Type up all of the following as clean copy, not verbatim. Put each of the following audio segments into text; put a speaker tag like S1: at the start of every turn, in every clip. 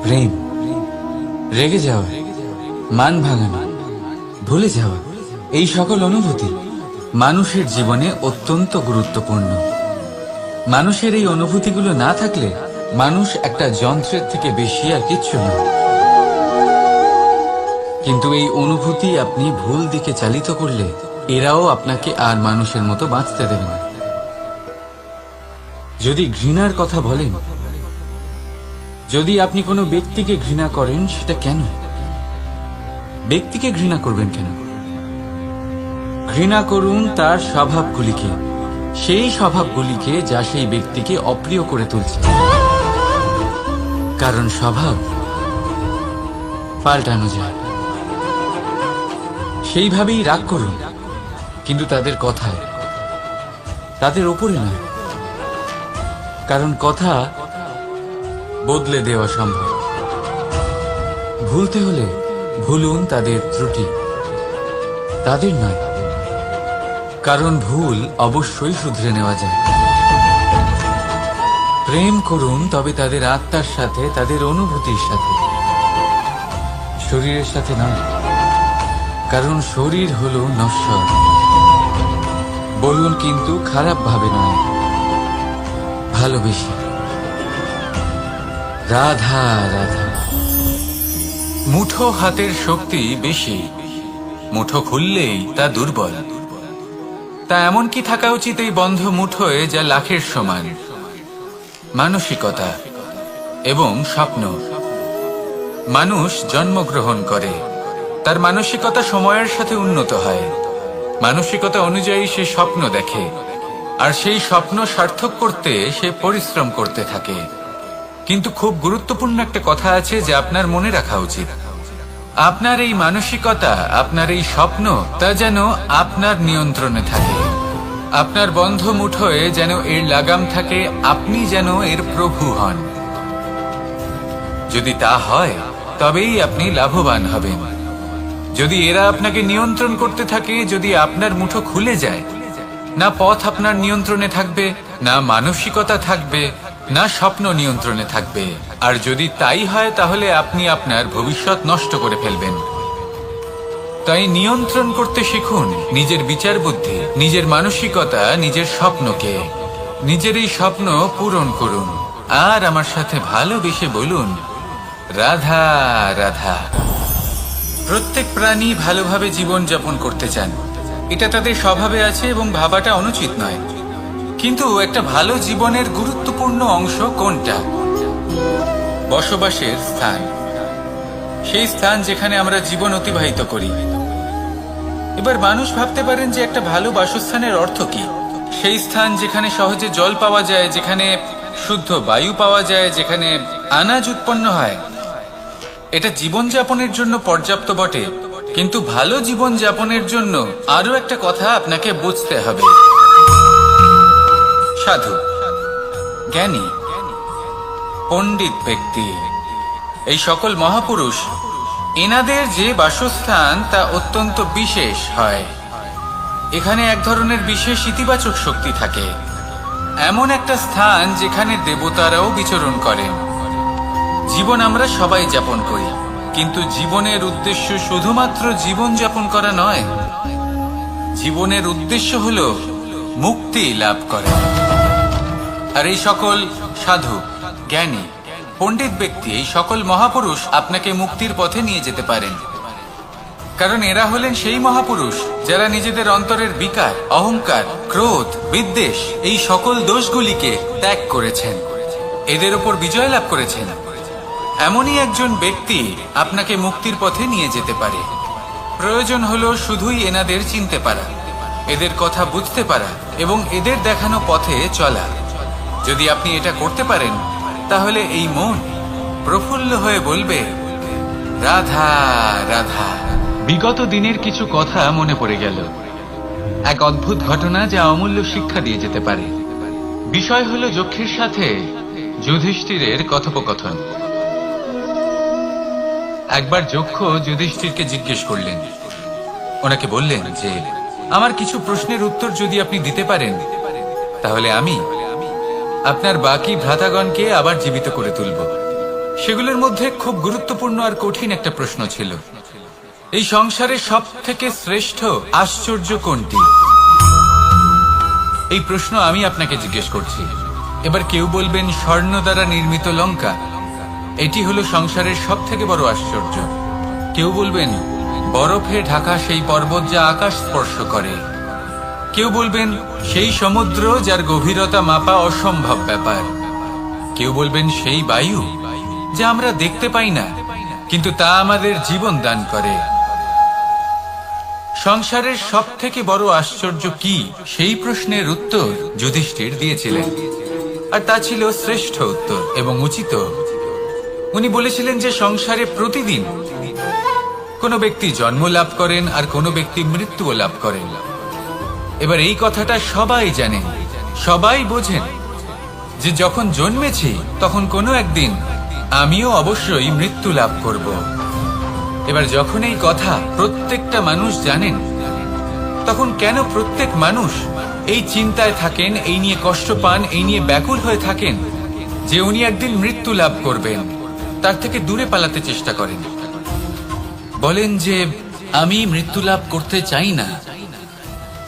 S1: প্রেম, রেগে যাওয়া, মান ভাঙানো, ভুলে যাওয়া, এই সকল অনুভূতি মানুষের জীবনে অত্যন্ত গুরুত্বপূর্ণ। মানুষের এই অনুভূতিগুলো না থাকলে মানুষ একটা যন্ত্রের থেকে বেশি আর কিচ্ছু না। কিন্তু এই অনুভূতি আপনি ভুল দিকে চালিত করলে এরাও আপনাকে আর মানুষের মতো বাঁচতে দেবে না। যদি ঘৃণার কথা বলেন, যদি আপনি কোনো ব্যক্তিকে ঘৃণা করেন, সেটা কেন? ব্যক্তিকে ঘৃণা করবেন কেন? ঘৃণা করুন তার স্বভাবগুলিকে, সেই স্বভাবগুলিকে যা সেই ব্যক্তিকে অপ্রিয় করে তুলছে। কারণ স্বভাব পাল্টানো যায়। সেইভাবেই রাগ করুন, কিন্তু তাদের কথায়, তাদের ওপরে নয়। কারণ কথা বদলে দেওয়া সম্ভব। ভুলতে হলে ভুলুন তাদের ত্রুটি, তাদের নয়। কারণ ভুল অবশ্যই শুধরে নেওয়া যায়। প্রেম করুন, তবে তাদের আত্মার সাথে, তাদের অনুভূতির সাথে, শরীরের সাথে নয়। কারণ শরীর হলো নশ্বর। বলুন, কিন্তু খারাপ ভাবে নয়, ভালোবেসে। রাধা রাধা। মুঠো হাতের শক্তি বেশি, মুঠো খুললেই তা দুর্বল। তা এমন কি থাকা উচিত এই বন্ধ মুঠোয় যা লাখের সমান? মানসিকতা এবং স্বপ্ন। মানুষ জন্মগ্রহণ করে, তার মানসিকতা সময়ের সাথে উন্নত হয়। মানসিকতা অনুযায়ী সে স্বপ্ন দেখে, আর সেই স্বপ্ন সার্থক করতে সে পরিশ্রম করতে থাকে। কিন্তু খুব গুরুত্বপূর্ণ একটা কথা আছে যা আপনার মনে রাখা উচিত। আপনার এই মানসিকতা, আপনার এই স্বপ্ন, তা যেন আপনার নিয়ন্ত্রণে থাকে। আপনার বন্ধ মুঠোয় যেন এর লাগাম থাকে, আপনি যেন এর প্রভু হন। যদি তা হয়, তবেই আপনি লাভবান হবেন। যদি এরা আপনাকে নিয়ন্ত্রণ করতে থাকে, যদি আপনার মুঠো খুলে যায়, না পথ আপনার নিয়ন্ত্রণে থাকবে, না মানসিকতা থাকবে, না স্বপ্ন নিয়ন্ত্রণে থাকবে। আর যদি তাই হয়, তাহলে আপনি আপনার ভবিষ্যৎ নষ্ট করে ফেলবেন। তাই নিয়ন্ত্রণ করতে শিখুন নিজের বিচার বুদ্ধি, নিজের মানসিকতা, নিজের স্বপ্নকে। নিজের এই স্বপ্ন পূরণ করুন, আর আমার সাথে ভালোবেসে বলুন, রাধা রাধা। প্রত্যেক প্রাণী ভালোভাবে জীবন যাপন করতে চান, এটা তাদের স্বভাবে আছে এবং ভাবাটা অনুচিত নয়। কিন্তু একটা ভালো জীবনের গুরুত্বপূর্ণ অংশ কোনটা? বসবাসের স্থান, সেই স্থান যেখানে আমরা জীবন অতিবাহিত করি। এবার মানুষ ভাবতে পারেন যে একটা ভালো বাসস্থানের অর্থ কি? সেই স্থান যেখানে সহজে জল পাওয়া যায়, যেখানে শুদ্ধ বায়ু পাওয়া যায়, যেখানে আনাজ উৎপন্ন হয়। এটা জীবনযাপনের জন্য পর্যাপ্ত বটে, কিন্তু ভালো জীবন যাপনের জন্য আরো একটা কথা আপনাকে বুঝতে হবে। সাধু, জ্ঞানী, পণ্ডিত ব্যক্তি, এই সকল মহাপুরুষ, এনাদের যে বাসস্থান তা অত্যন্ত বিশেষ হয়। এখানে এক ধরনের বিশেষ ইতিবাচক শক্তি থাকে। এমন একটা স্থান যেখানে দেবতারাও বিচরণ করেন। জীবন আমরা সবাই যাপন করি, কিন্তু জীবনের উদ্দেশ্য শুধুমাত্র জীবন যাপন করা নয়। জীবনের উদ্দেশ্য হলো মুক্তি লাভ করা। আর এই সকল সাধু, জ্ঞানী, পণ্ডিত ব্যক্তি, এই সকল মহাপুরুষ আপনাকে মুক্তির পথে নিয়ে যেতে পারেন। কারণ এরা হলেন সেই মহাপুরুষ যারা নিজেদের অন্তরের বিকার, অহংকার, ক্রোধ, বিদ্বেষ, এই সকল দোষগুলিকে ত্যাগ করেছেন, এদের উপর বিজয় লাভ করেছেন। এমনই একজন ব্যক্তি আপনাকে মুক্তির পথে নিয়ে যেতে পারে। প্রয়োজন হলো শুধুই এনাদের চিনতে পারা, এদের কথা বুঝতে পারা এবং এদের দেখানো পথে চলা। যদি আপনি এটা করতে পারেন, তাহলে এই মন প্রফুল্ল হয়ে বলবে, রাধা রাধা। বিগত দিনের কিছু কথা মনে পড়ে গেল। এক অদ্ভুত ঘটনা যা অমূল্য শিক্ষা দিয়ে যেতে পারে। বিষয় হলো যক্ষের সাথে যুধিষ্ঠিরের কথোপকথন। একবার যক্ষ যুধিষ্ঠিরকে জিজ্ঞেস করলেন, ওনাকে বললেন যে, আমার কিছু প্রশ্নের উত্তর যদি আপনি দিতে পারেন, তাহলে আমি আপনার বাকি ভ্রাতাগণকে আবার জীবিত করে তুলব। সেগুলোর মধ্যে খুব গুরুত্বপূর্ণ আর কঠিন একটা প্রশ্ন ছিল, এই সংসারের সব থেকে শ্রেষ্ঠ আশ্চর্য কোনটি? এই প্রশ্ন আমি আপনাকে জিজ্ঞেস করছি। এবার কেউ বলবেন স্বর্ণ দ্বারা নির্মিত লঙ্কা, এটি হলো সংসারের সব থেকে বড় আশ্চর্য। কেউ বলবেন বরফে ঢাকা সেই পর্বত যা আকাশ স্পর্শ করে। কেউ বলবেন সেই সমুদ্র যার গভীরতা মাপা অসম্ভব ব্যাপার। কেউ বলবেন সেই বায়ু যা আমরা দেখতে পাই না, কিন্তু তা আমাদের জীবন দান করে। সংসারের সব থেকে বড় আশ্চর্য কি, সেই প্রশ্নের উত্তর যুধিষ্ঠির দিয়েছিলেন, আর তা ছিল শ্রেষ্ঠ উত্তর এবং উচিত। উনি বলেছিলেন যে সংসারে প্রতিদিন কোনো ব্যক্তি জন্ম লাভ করেন আর কোনো ব্যক্তি মৃত্যুও লাভ করেন। এবার এই কথাটা সবাই জানেন, সবাই বোঝেন যে যখন জন্মেছি তখন কোনো একদিন আমিও অবশ্যই মৃত্যু লাভ করব। এবার যখন এই কথা প্রত্যেকটা মানুষ জানেন, তখন কেন প্রত্যেক মানুষ এই চিন্তায় থাকেন, এই নিয়ে কষ্ট পান, এই নিয়ে ব্যাকুল হয়ে থাকেন যে উনি একদিন মৃত্যু লাভ করবেন, তার থেকে দূরে পালাতে চেষ্টা করেন? বলেন যে আমি মৃত্যু লাভ করতে চাই না।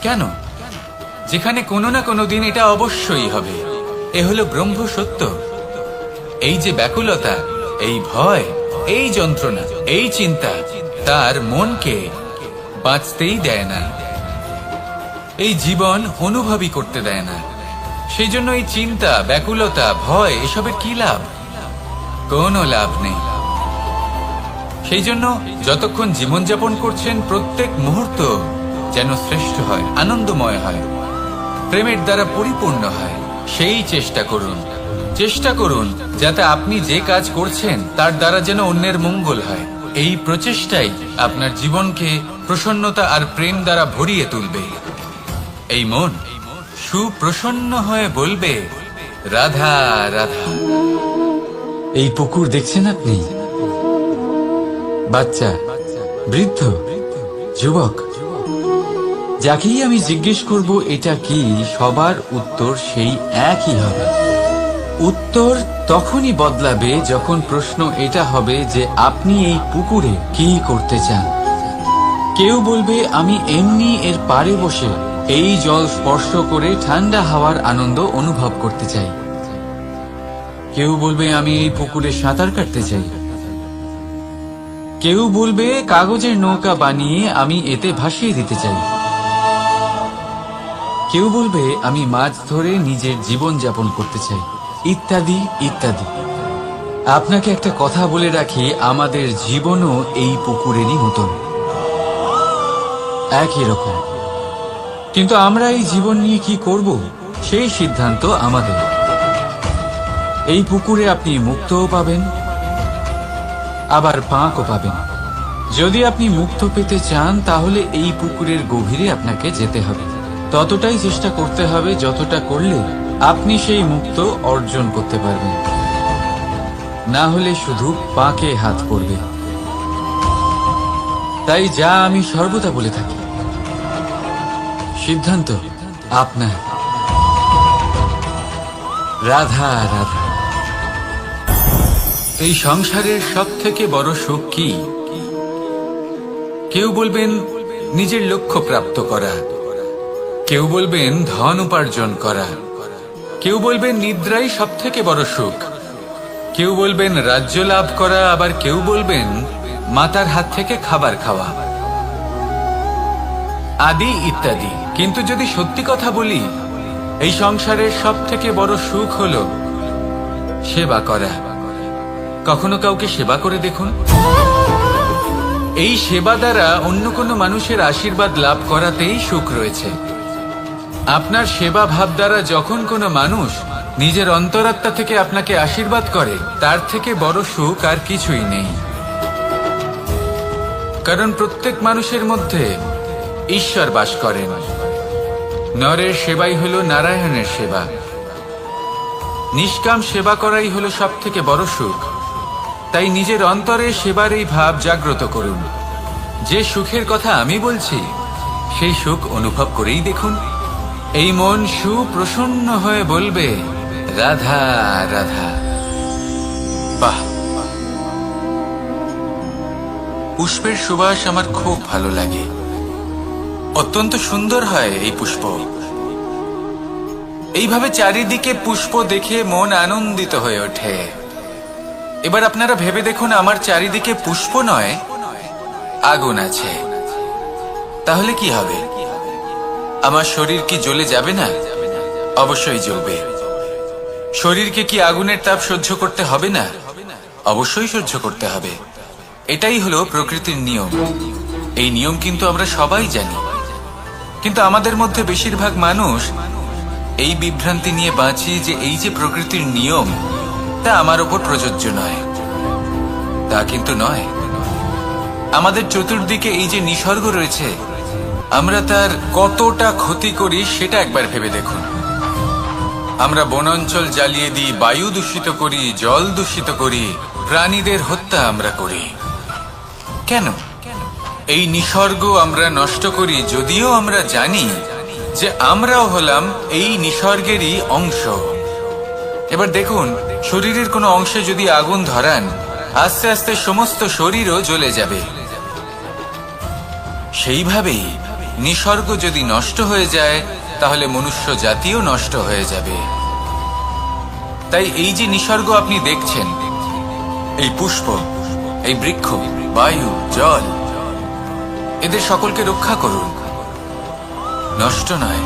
S1: কেন? যেখানে কোনো না কোনো দিন এটা অবশ্যই হবে। এ হলো ব্রহ্ম সত্য। এই যে ব্যাকুলতা, এই ভয়, এই যন্ত্রণা, এই চিন্তা তার মনকে বাঁচতেই দেয় না, এই জীবন অনুভবই করতে দেয় না। সেই জন্য এই চিন্তা, ব্যাকুলতা, ভয় এসবের কি লাভ? কোনো লাভ নেই। সেই জন্য যতক্ষণ জীবনযাপন করছেন প্রত্যেক মুহূর্ত যেন শ্রেষ্ঠ হয়, আনন্দময় হয়, প্রেমের দ্বারা পরিপূর্ণ হয়, সেই চেষ্টা করুন। চেষ্টা করুন যাতে আপনি যে কাজ করছেন তার দ্বারা যেন অন্যের মঙ্গল হয়। এই প্রচেষ্টাই আপনার জীবনকে প্রসন্নতা আর প্রেম দ্বারা ভরিয়ে তুলবে। এই মন সুপ্রসন্ন হয়ে বলবে রাধা রাধা।
S2: এই পুকুর দেখছেন আপনি? বাচ্চা, বৃদ্ধ, যুবক, যাকেই আমি জিজ্ঞেস করব এটা কি, সবার উত্তর সেই একই হবে। উত্তর তখনই বদলাবে যখন প্রশ্ন এটা হবে যে আপনি এই পুকুরে কি করতে চান। কেউ বলবে আমি এমনি এর পাড়ে বসে এই জল স্পর্শ করে ঠান্ডা হাওয়ার আনন্দ অনুভব করতে চাই। কেউ বলবে আমি এই পুকুরে সাঁতার কাটতে চাই। কেউ বলবে কাগজের নৌকা বানিয়ে আমি এতে ভাসিয়ে দিতে চাই। কেউ বলবে আমি মাছ ধরে নিজের জীবন যাপন করতে চাই, ইত্যাদি ইত্যাদি। আপনাকে একটা কথা বলে রাখি, আমাদের জীবনও এই পুকুরেরই মতন, একই রকম। কিন্তু আমরা এই জীবন নিয়ে কি করব সেই সিদ্ধান্ত আমাদের। এই পুকুরে আপনি মুক্তও পাবেন, আবার পাঁকও পাবেন। যদি আপনি মুক্ত পেতে চান তাহলে এই পুকুরের গভীরে আপনাকে যেতে হবে, ততটাই চেষ্টা করতে হবে যতটা করলে আপনি সেই মুক্ত অর্জন করতে পারবেন। না হলে শুধু পাঁকে হাত পড়বে। তাই যা আমি সর্বদা বলে থাকি, সিদ্ধান্ত আপনার। রাধা রাধা।
S1: এই সংসারের সব থেকে বড় সুখ কি? কেউ বলবেন নিজের লক্ষ্য প্রাপ্ত করা, কেউ বলবেন ধন উপার্জন করা, কেউ বলবেন নিদ্রাই সব থেকে বড় সুখ, কেউ বলবেন রাজ্য লাভ করা, আবার কেউ বলবেন মাতার হাত থেকে খাবার খাওয়া, আদি ইত্যাদি। কিন্তু যদি সত্যি কথা বলি, এই সংসারের সব থেকে বড় সুখ হলো সেবা করা। কখনো কাউকে সেবা করে দেখুন। এই সেবা দ্বারা অন্য কোনো মানুষের আশীর্বাদ লাভ করাতেই সুখ রয়েছে। আপনার সেবা ভাব দ্বারা যখন কোনো মানুষ নিজের অন্তরাত্মা থেকে আপনাকে আশীর্বাদ করে, তার থেকে বড় সুখ আর কিছুই নেই। কারণ প্রত্যেক মানুষের মধ্যে ঈশ্বর বাস করেন। নরের সেবাই হলো নারায়ণের সেবা। নিষ্কাম সেবা করাই হলো সব থেকে বড় সুখ। তাই নিজের অন্তরে সেবার এই ভাব জাগ্রত করুন। যে সুখের কথা আমি বলছি সেই সুখ অনুভব করেই দেখুন। এই মন সুপ্রসন্ন হয়ে বলবে রাধা রাধা। বাহ, পুষ্পের সুবাস আমার খুব ভালো লাগে। অত্যন্ত সুন্দর হয় এই পুষ্প। এইভাবে চারিদিকে পুষ্প দেখে মন আনন্দিত হয়ে ওঠে। এবার আপনারা ভেবে দেখুন, আমার চারিদিকে পুষ্প নয়, আগুন আছে। তাহলে কি হবে? আমার শরীর কি জ্বলে যাবে না? অবশ্যই জ্বলবে। শরীরকে কি আগুনের তাপ সহ্য করতে হবে না? অবশ্যই সহ্য করতে হবে। এটাই হলো প্রকৃতির নিয়ম। এই নিয়ম কিন্তু আমরা সবাই জানি, কিন্তু আমাদের মধ্যে বেশিরভাগ মানুষ এই বিভ্রান্তি নিয়ে বাঁচি যে এই যে প্রকৃতির নিয়ম, তা আমার ওপর প্রযোজ্য নয়। তা কিন্তু নয়। আমাদের চতুর্দিকে এই যে নিসর্গ রয়েছে, আমরা তার কতটা ক্ষতি করি সেটা একবার ভেবে দেখুন। আমরা বনাঞ্চল জ্বালিয়ে দিই, বায়ু দূষিত করি, জল দূষিত করি, প্রাণীদের হত্যা আমরা করি। কেন? এই নিসর্গ আমরা নষ্ট করি, যদিও আমরা জানি যে আমরাও হলাম এই নিসর্গেরই অংশ। এবার দেখুন, শরীরের কোনো অংশে যদি আগুন ধরান, আস্তে আস্তে সমস্ত শরীরও জ্বলে যাবে। সেইভাবেই নিসর্গ যদি নষ্ট হয়ে যায়, তাহলে মনুষ্য জাতিও নষ্ট হয়ে যাবে। তাই এই যে নিসর্গ আপনি দেখছেন, এই পুষ্প, এই বৃক্ষ, বায়ু, জল, এদের সকলকে রক্ষা করুন, নষ্ট নয়।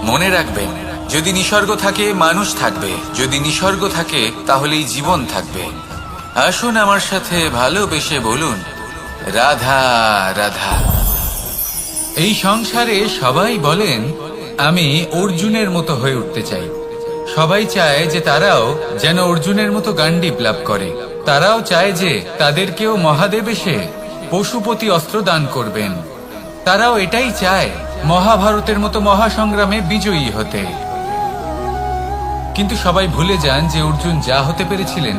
S1: মনে রাখবেন, যদি নিসর্গ থাকে মানুষ থাকবে, যদি নিসর্গ থাকে তাহলেই জীবন থাকবে। আসুন আমার সাথে ভালোবেসে বলুন, রাধা রাধা। এই সংসারে সবাই বলেন, আমি অর্জুনের মতো হয়ে উঠতে চাই। সবাই চায় যে তারাও যেন অর্জুনের মতো গান্ডীব লাভ করে। তারাও চায় যে তাদেরকেও মহাদেব এসে পশুপতি অস্ত্র দান করবেন। তারাও এটাই চায় মহাভারতের মতো মহাসংগ্রামে বিজয়ী হতে। কিন্তু সবাই ভুলে যান যে অর্জুন যা হতে পেরেছিলেন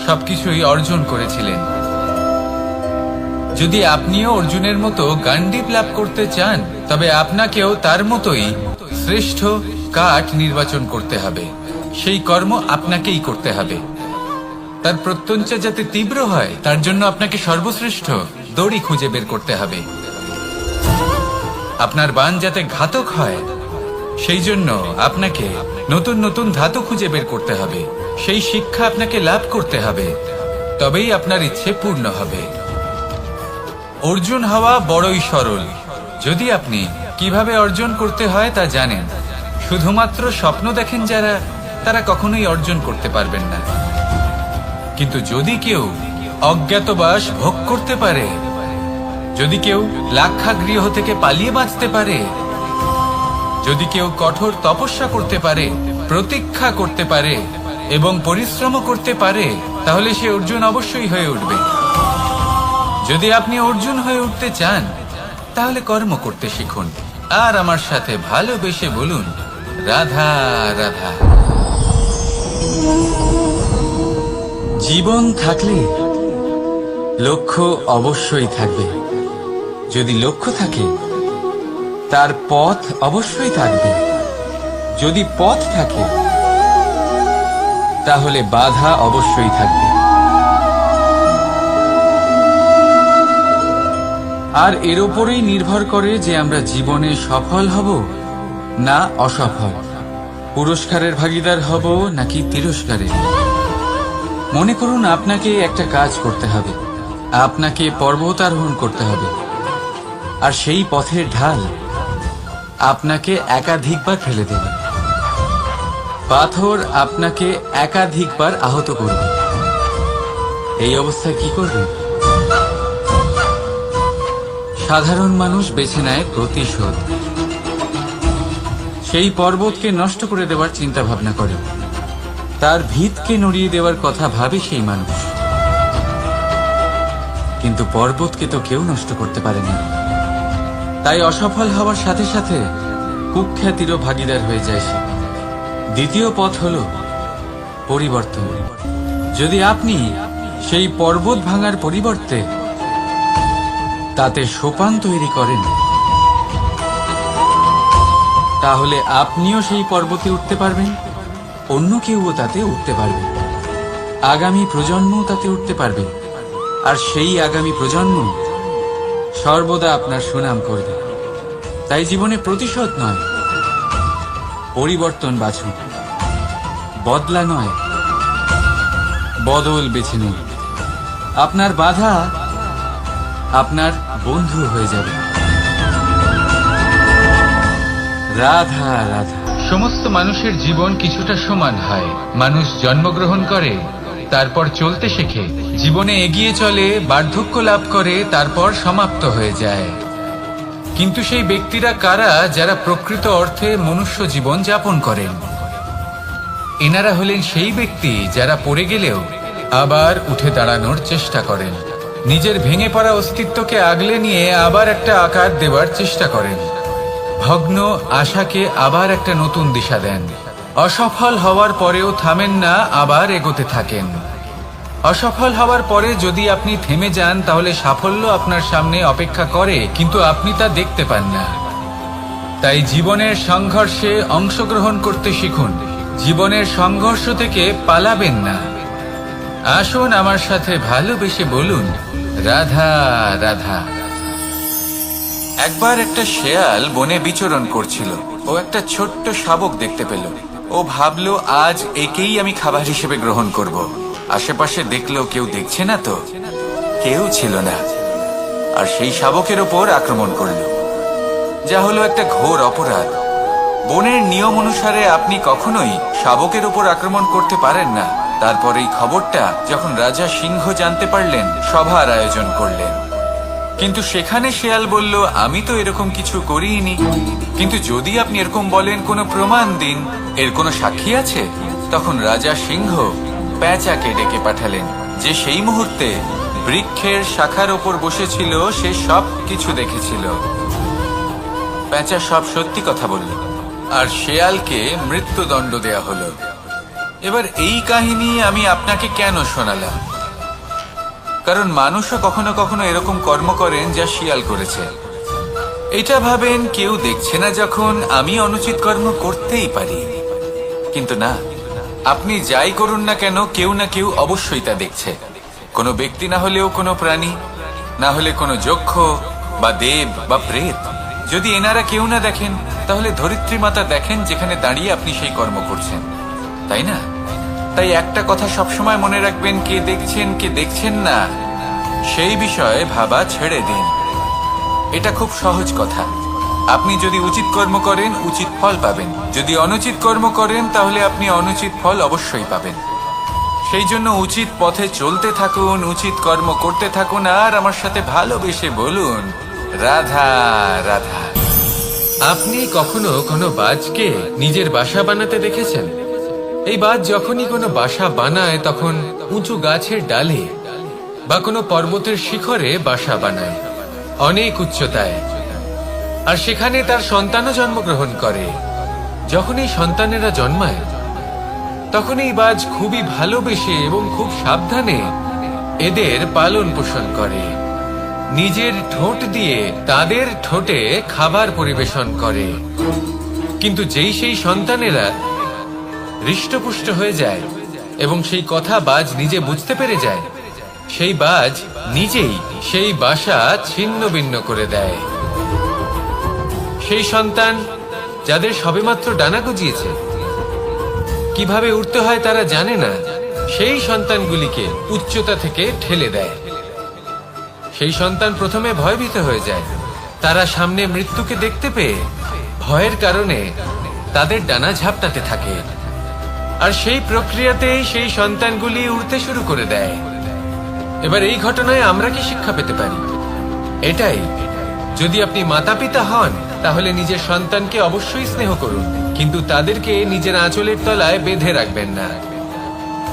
S1: সবকিছুই অর্জন করেছিলেন। যদি আপনিও অর্জুনের মতো গান্ডীব লাভ করতে চান, তবে আপনাকেও তার মতোই শ্রেষ্ঠ কাঠ নির্বাচন করতে হবে। সেই কর্ম আপনাকেই করতে হবে। তার প্রত্যঞ্চা যাতে তীব্র হয়, তার জন্য আপনাকে সর্বশ্রেষ্ঠ দড়ি খুঁজে বের করতে হবে। আপনার বাণ যাতে ঘাতক হয়, সেই জন্য আপনাকে নতুন নতুন ধাতু খুঁজে বের করতে হবে। সেই শিক্ষা আপনাকে লাভ করতে হবে, তবেই আপনার ইচ্ছে পূর্ণ হবে। অর্জুন হওয়া বড়ই সরল, যদি আপনি কিভাবে অর্জন করতে হয় তা জানেন। শুধুমাত্র স্বপ্ন দেখেন যারা, তারা কখনোই অর্জন করতে পারবেন না। কিন্তু যদি কেউ অজ্ঞাতবাস ভোগ করতে পারে, যদি কেউ লাক্ষাগৃহ থেকে পালিয়ে বাঁচতে পারে, যদি কেউ কঠোর তপস্যা করতে পারে, প্রতীক্ষা করতে পারে এবং পরিশ্রম করতে পারে, তাহলে সে অর্জুন অবশ্যই হয়ে উঠবে। যদি আপনি অর্জুন হয়ে উঠতে চান, তাহলে কর্ম করতে শিখুন আর আমার সাথে ভালোবেসে বলুন, রাধা রাধা।
S2: জীবন থাকলে লক্ষ্য অবশ্যই থাকবে। যদি লক্ষ্য থাকে, তার পথ অবশ্যই থাকবে। যদি পথ থাকে, তাহলে বাধা অবশ্যই থাকবে। আর এর ওপরেই নির্ভর করে যে আমরা জীবনে সফল হব না অসফল, পুরস্কারের ভাগীদার হব নাকি তিরস্কারের। মনে করুন, আপনাকে একটা কাজ করতে হবে, আপনাকে পর্বত আরোহণ করতে হবে, আর সেই পথের ঢাল আপনাকে একাধিকবার ফেলে দেবে। পাথর আপনাকে একাধিকবার আহত করবে। এই অবস্থায় কি করবেন? সাধারণ মানুষ বেছে নেয় প্রতিশোধ। সেই পর্বতকে নষ্ট করে দেওয়ার চিন্তা ভাবনা করে, তার ভিতকে নড়িয়ে দেওয়ার কথা ভাবে সেই মানুষ। কিন্তু পর্বতকে তো কেউ নষ্ট করতে পারে না। তাই অসফল হওয়ার সাথে সাথে কুখ্যাতিরও ভাগীদার হয়ে যায় সে। দ্বিতীয় পথ হল পরিবর্তন। যদি আপনি সেই পর্বত ভাঙার পরিবর্তে তাতে সোপান তৈরি করেন, তাহলে আপনিও সেই পর্বতে উঠতে পারবেন, অন্য কেউও তাতে উঠতে পারবে, আগামী প্রজন্মও তাতে উঠতে পারবে, আর সেই আগামী প্রজন্ম সর্বদা আপনার সুনাম করবে। তাই জীবনে প্রতিশোধ নয়, পরিবর্তন বাছুন। বদলা নয়, বদল বেছে নিন। আপনার বাধা আপনার বন্ধু হয়ে যাবে। রাধা রাধা।
S1: সমস্ত মানুষের জীবন কিছুটা সমান হয়। মানুষ জন্মগ্রহণ করে, তারপর চলতে শেখে, জীবনে এগিয়ে চলে, বার্ধক্য লাভ করে, তারপর সমাপ্ত হয়ে যায়। কিন্তু সেই ব্যক্তিরা কারা যারা প্রকৃত অর্থে মনুষ্য জীবন যাপন করেন? এনারা হলেন সেই ব্যক্তি যারা পড়ে গেলেও আবার উঠে দাঁড়ানোর চেষ্টা করেন, নিজের ভেঙে পড়া অস্তিত্বকে আগলে নিয়ে আবার একটা আকার দেবার চেষ্টা করেন, ভগ্ন আশাকে আবার একটা নতুন দিশা দেন। অসফল হওয়ার পরেও থামেন না, আবার এগোতে থাকেন। অসফল হওয়ার পরে যদি আপনি থেমে যান তাহলে সাফল্য আপনার সামনে অপেক্ষা করে, কিন্তু আপনি তা দেখতে পান না। তাই জীবনের সংঘর্ষে অংশগ্রহণ করতে শিখুন। জীবনের সংঘর্ষ থেকে পালাবেন না। আসুন আমার সাথে ভালোবেসে বলুন, রাধা রাধা। একবার একটা শেয়াল বনে বিচরণ করছিল। ও একটা ছোট্ট শাবক দেখতে পেল। ও ভাবলো, আজ একেই আমি খাবার হিসেবে গ্রহণ করব। আশেপাশে দেখলো কেউ দেখছে না, তো কেউ ছিল না। আর সেই শাবকের ওপর আক্রমণ করলো, যা হলো একটা ঘোর অপরাধ। বনের নিয়ম অনুসারে আপনি কখনোই শাবকের উপর আক্রমণ করতে পারেন না। তারপর এই খবরটা যখন রাজা সিংহ জানতে পারলেন, সভার আয়োজন করলেন। কিন্তু সেখানে শেয়াল বলল, আমি তো এরকম কিছু করিনি। কিন্তু যদি আপনি এরকম বলেন, কোনো প্রমাণ দিন, এর কোনো সাক্ষী আছে? তখন রাজা সিংহ পেঁচাকে ডেকে পাঠালেন, যে সেই মুহূর্তে বৃক্ষের শাখার ওপর বসেছিল। সে সব কিছু দেখেছিল। পেঁচা সব সত্যি কথা বলল, আর শেয়ালকে মৃত্যুদণ্ড দেয়া হলো। এবার এই কাহিনী আমি আপনাকে কেন শোনালাম? কারণ মানুষও কখনো কখনো এরকম কর্ম করেন যা শিয়াল করেছে। এটা ভাবেন কেউ দেখছে না, যখন আমি অনুচিত কর্ম করতেই পারি। কিন্তু না, আপনি যাই করুন না কেন, কেউ না কেউ অবশ্যই তা দেখছে। কোনো ব্যক্তি না হলেও কোনো প্রাণী, না হলে কোনো যক্ষ বা দেব বা প্রেত। যদি এনারা কেউ না দেখেন, তাহলে ধরিত্রী মাতা দেখেন, যেখানে দাঁড়িয়ে আপনি সেই কর্ম করছেন, তাই না? তাই একটা কথা সবসময় মনে রাখবেন, কে দেখছেন কে দেখছেন না সেই বিষয়ে ভাবা ছেড়ে দিন। এটা খুব সহজ কথা। আপনি যদি উচিত কর্ম করেন, উচিত ফল পাবেন। যদি অনুচিত কর্ম করেন, তাহলে আপনি অনুচিত ফল অবশ্যই পাবেন। সেই জন্য উচিত পথে চলতে থাকুন, উচিত কর্ম করতে থাকুন, আর আমার সাথে ভালোবেসে বলুন, রাধা রাধা। আপনি কখনো কোনো বাজকে নিজের বাসা বানাতে দেখেছেন? এই বাজ যখনই কোনো বাসা বানায়, তখন উঁচু গাছের ডালে বা কোনো পর্বতের শিখরে বাসা বানায়, অনেক উচ্চতায়। আর সেখানে তার সন্তানও জন্মগ্রহণ করে। যখন এই সন্তানেরা জন্মায়, তখন এই বাজ খুবই ভালোবেসে এবং খুব সাবধানে এদের পালন পোষণ করে। নিজের ঠোঁট দিয়ে তাদের ঠোঁটে খাবার পরিবেশন করে। কিন্তু যেই সেই সন্তানেরা হৃষ্টপুষ্ট হয়ে যায় এবং সেই কথা বাজ নিজে বুঝতে পেরে যায়, সেই বাজ নিজেই সেই বাসা ছিন্ন ভিন্ন করে দেয়। সেই সন্তান যাদের সবেমাত্র ডানা গজিয়েছে, কিভাবে উঠতে হয় তারা জানে না, সেই সন্তানগুলিকে উচ্চতা থেকে ঠেলে দেয়। সেই সন্তান প্রথমে ভয়ভীত হয়ে যায়। তারা সামনে মৃত্যুকে দেখতে পেয়ে ভয়ের কারণে তাদের ডানা ঝাপটাতে থাকে। আর সেই প্রক্রিয়াতেই সেই সন্তানগুলি উড়তে শুরু করে দেয়। এবার এই ঘটনায় আমরা কি শিক্ষা পেতে পারি? এটাই, যদি আপনি মাতা পিতা হন, তাহলে নিজের সন্তানকে অবশ্যই স্নেহ করুন, কিন্তু তাদেরকে নিজের আঁচলের তলায় বেঁধে রাখবেন না।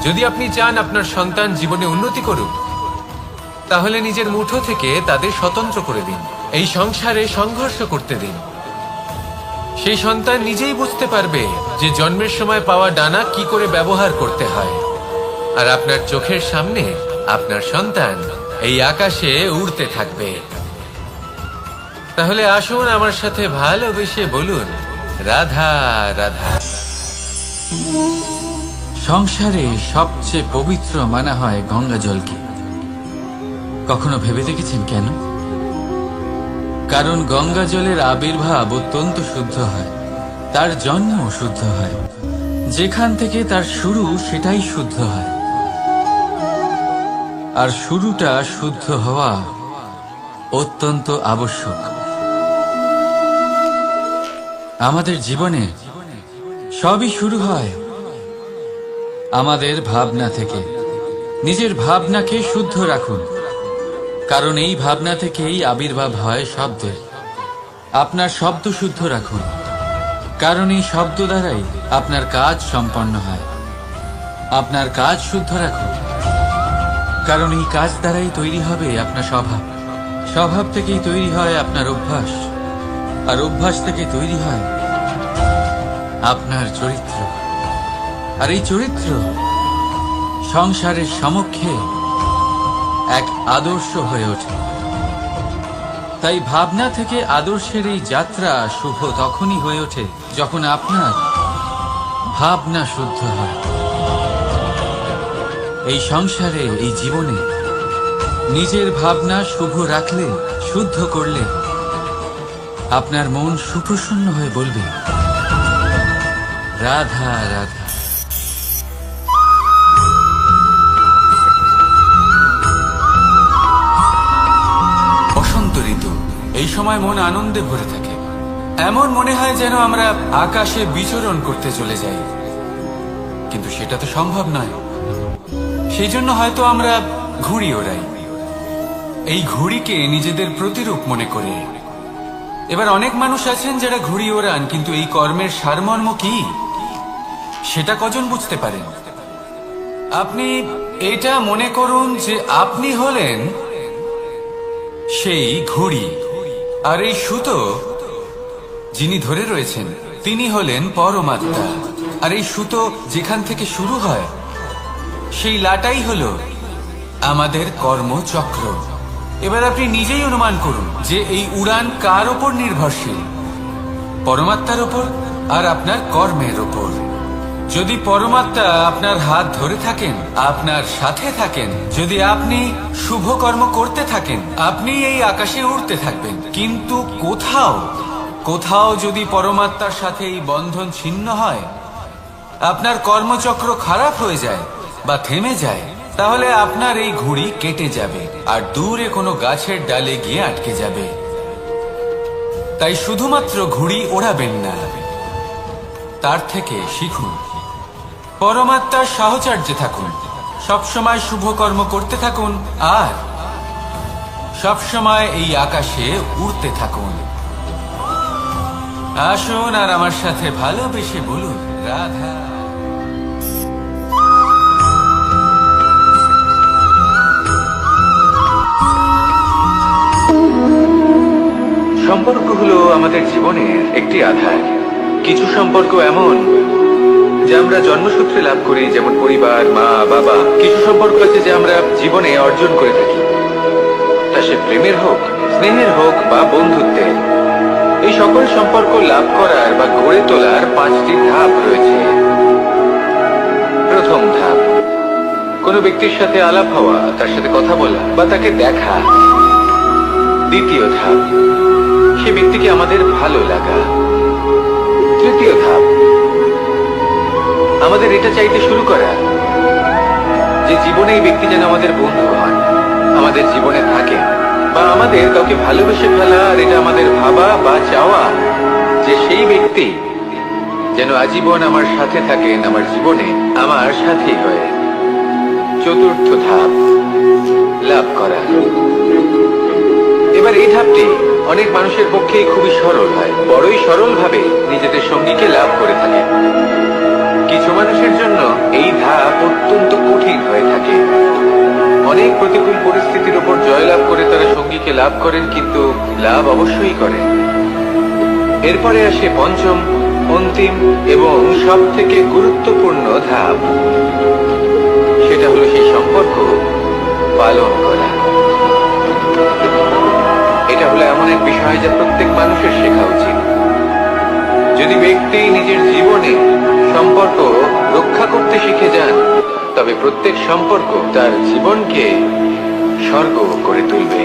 S1: যদি আপনি চান আপনার সন্তান জীবনে উন্নতি করুক, তাহলে নিজের মুঠো থেকে তাদের স্বতন্ত্র করে দিন। এই সংসারে সংঘর্ষ করতে দিন। সেই সন্তান নিজেই বুঝতে পারবে যে জন্মের সময় পাওয়া ডানা কি করে ব্যবহার করতে হয়। আর আপনার চোখের সামনে আপনার সন্তান এই আকাশে উড়তে থাকবে। তাহলে আসুন আমার সাথে ভালোবেসে বলুন, রাধা রাধা।
S2: সংসারে সবচেয়ে পবিত্র মানা হয় গঙ্গা জলকে। কখনো ভেবে দেখেছেন কেন? কারণ গঙ্গা জলের আবির্ভাব অত্যন্ত শুদ্ধ হয়, তার জন্ম শুদ্ধ হয়, যেখান থেকে তার শুরু সেটাই শুদ্ধ হয়। আর শুরুটা শুদ্ধ হওয়া অত্যন্ত আবশ্যক। আমাদের জীবনে সবই শুরু হয় আমাদের ভাবনা থেকে। নিজের ভাবনাকে শুদ্ধ রাখুন, কারণ এই ভাবনা থেকেই আবির্ভাব হয় শব্দের। আপনার শব্দ শুদ্ধ রাখুন, কারণ এই শব্দ দ্বারাই আপনার কাজ সম্পন্ন হয়। আপনার কাজ শুদ্ধ রাখুন, কারণ এই কাজ দ্বারাই তৈরি হবে আপনার স্বভাব। স্বভাব থেকেই তৈরি হয় আপনার অভ্যাস, আর অভ্যাস থেকে তৈরি হয় আপনার চরিত্র। আর এই চরিত্র সংসারের সমক্ষে এক আদর্শ হয়ে ওঠে। তাই ভাবনা থেকে আদর্শের এই যাত্রা শুভ তখনই হয়ে ওঠে যখন আপনার ভাবনা শুদ্ধ হয়। এই সংসারে, এই জীবনে নিজের ভাবনা শুভ রাখলে, শুদ্ধ করলে আপনার মন সুপ্রসন্ন হয়ে বলবে, রাধা রাধা।
S1: বসন্ত ঋতু, এই সময় মন আনন্দে ভরে থাকে। এমন মনে হয় যেন আমরা আকাশে বিচরণ করতে চলে যাই, কিন্তু সেটা তো সম্ভব নয়। সেই জন্য হয়তো আমরা ঘুড়ি ওড়াই, এই ঘুড়িকে নিজেদের প্রতিরূপ মনে করে। এবার অনেক মানুষ আছেন যারা ঘুড়ি ওড়ান, কিন্তু এই কর্মের সারমর্ম কি সেটা কজন বুঝতে পারেন? আপনি এটা মনে করুন যে আপনি হলেন সেই ঘুড়ি, আর এই সুতো যিনি ধরে রয়েছেন তিনি হলেন পরমাত্মা। আর এই সুতো যেখান থেকে শুরু হয় সেই লাটাই হলো আমাদের কর্মচক্র। এবার আপনি নিজেই অনুমান করুন যে এই উড়ান কার ওপর নির্ভরশীল? পরমাত্মার ওপর আর আপনার কর্মের ওপর। যদি পরমাত্মা আপনার হাত ধরে থাকেন, আপনার সাথে থাকেন, যদি আপনি শুভ কর্ম করতে থাকেন, আপনি এই আকাশে উড়তে থাকবেন। কিন্তু কোথাও কোথাও যদি পরমাত্মার সাথে এই বন্ধন ছিন্ন হয়, আপনার কর্মচক্র খারাপ হয়ে যায় বা থেমে যায়, তাহলে আপনার এই ঘুড়ি কেটে যাবে আর দূরে কোনো গাছের ডালে গিয়ে আটকে যাবে। তাই শুধুমাত্র ঘুড়ি ওড়াবেন না, তার থেকে শিখুন, পরমাত্মার সাহচর্যে থাকুন, সবসময় শুভ কর্ম করতে থাকুন, আর সবসময় এই আকাশে উড়তে থাকুন। আসুন আর আমার সাথে ভালোবেসে বলুন, রাধা।
S3: সম্পর্ক হলো আমাদের জীবনের একটি আধার। কিছু সম্পর্ক এমন যা আমরা জন্মসূত্রে লাভ করি, যেমন পরিবার, মা, বাবা। কিছু সম্পর্ক আছে যে আমরা জীবনে অর্জন করে থাকি, তা সে প্রেমের হোক, স্নেহের হোক বা বন্ধুত্বের। এই সকল সম্পর্ক লাভ করার বা গড়ে তোলার 5টি ধাপ রয়েছে। প্রথম ধাপ, কোনো ব্যক্তির সাথে আলাপ হওয়া, তার সাথে কথা বলা বা তাকে দেখা। দ্বিতীয় ধাপ, সে ব্যক্তিকে আমাদের ভালো লাগা। তৃতীয় ধাপ, আমাদের এটা চাইতে শুরু করা যে জীবনে এই ব্যক্তি যেন আমাদের বন্ধু হন, আমাদের জীবনে থাকে, বা আমাদের কাউকে ভালোবেসে ফেলা। আর এটা আমাদের ভাবা বা চাওয়া যে সেই ব্যক্তি যেন আজীবন আমার সাথে থাকেন, আমার জীবনে আমার সাথী হয়ে। চতুর্থ ধাপ, লাভ করা। এবার এই ধাপটি অনেক মানুষের পক্ষেই খুবই সরল হয়, বড়ই সরল ভাবে নিজেদের সঙ্গীকে লাভ করে থাকে। কিছু মানুষের জন্য এই ধাপ অত্যন্ত কঠিন হয়ে থাকে। অনেক প্রতিকূল পরিস্থিতির উপর জয়লাভ করে তারা সঙ্গীকে লাভ করেন, কিন্তু লাভ অবশ্যই করেন। এরপরে আসে পঞ্চম, অন্তিম এবং সব থেকে গুরুত্বপূর্ণ ধাপ। সেটা হলো সেই সম্পর্ক পালন করা। এটা হলো এমন এক বিষয় যা প্রত্যেক মানুষের শেখা উচিত। যদি ব্যক্তি নিজের জীবনে সম্পর্ক রক্ষা করতে শিখে যান, তবে প্রত্যেক সম্পর্ক তার জীবনকে স্বর্গ করে তুলবে।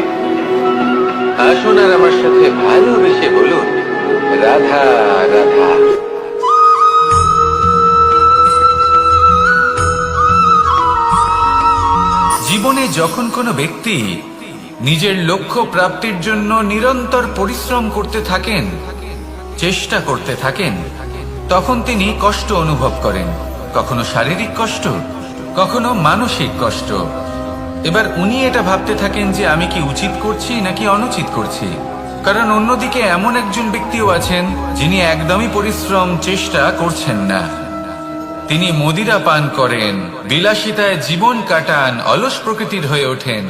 S3: আসুন আর আমার সাথে ভালোবেসে বলুন, রাধা রাধা।
S1: জীবনে যখন কোনো ব্যক্তি নিজের লক্ষ্য প্রাপ্তির জন্য নিরন্তর পরিশ্রম করতে থাকেন, চেষ্টা করতে থাকেন, তখন তিনি কষ্ট অনুভব করেন, কখনো শারীরিক কষ্ট, কখনো মানসিক কষ্ট। এবার উনি এটা ভাবতে থাকেন যে আমি কি উচিত করছি নাকি অনুচিত করছি। কারণ অন্যদিকে এমন একজন ব্যক্তিও আছেন যিনি একদমই পরিশ্রম চেষ্টা করছেন না। তিনি মদিরা পান করেন, বিলাসিতায় জীবন কাটান, অলস প্রকৃতির হয়ে ওঠেন,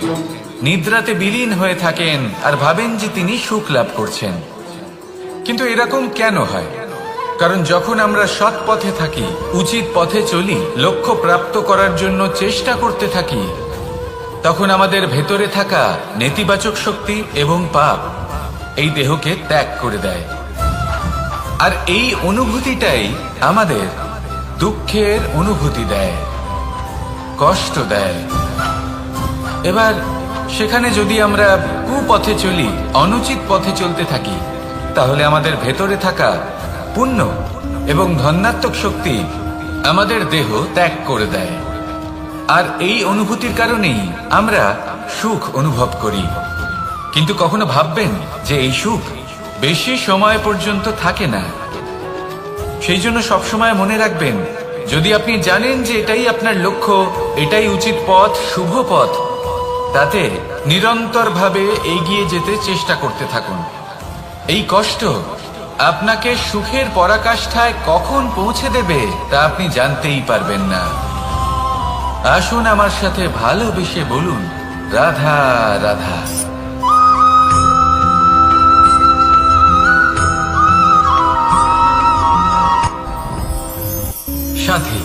S1: নিদ্রাতে বিলীন হয়ে থাকেন আর ভাবেন যে তিনি সুখ লাভ করছেন। কিন্তু এরকম কেন হয়? কারণ যখন আমরা সৎ পথে থাকি, উচিত পথে চলি, লক্ষ্য প্রাপ্ত করার জন্য চেষ্টা করতে থাকি, তখন আমাদের ভেতরে থাকা নেতিবাচক শক্তি এবং পাপ এই দেহকে ত্যাগ করে দেয়। আর এই অনুভূতিটাই আমাদের দুঃখের অনুভূতি দেয়, কষ্ট দেয়। এবার সেখানে যদি আমরা কুপথে চলি, অনুচিত পথে চলতে থাকি, তাহলে আমাদের ভেতরে থাকা পুণ্য এবং ধনাত্মক শক্তি আমাদের দেহ ত্যাগ করে দেয়। আর এই অনুভূতির কারণেই আমরা সুখ অনুভব করি। কিন্তু কখনো ভাববেন যে এই সুখ বেশি সময় পর্যন্ত থাকে না। সেই জন্য সবসময় মনে রাখবেন, যদি আপনি জানেন যে এটাই আপনার লক্ষ্য, এটাই উচিত পথ, শুভ পথ, তাতে নিরন্তরভাবে এগিয়ে যেতে চেষ্টা করতে থাকুন। এই কষ্ট আপনাকে সুখের পরাকাষ্ঠায় কখন পৌঁছে দেবে তা আপনি জানতেই পারবেন না। আসুন আমার সাথে ভালোবেসে বলুন, রাধা রাধা। সাথী।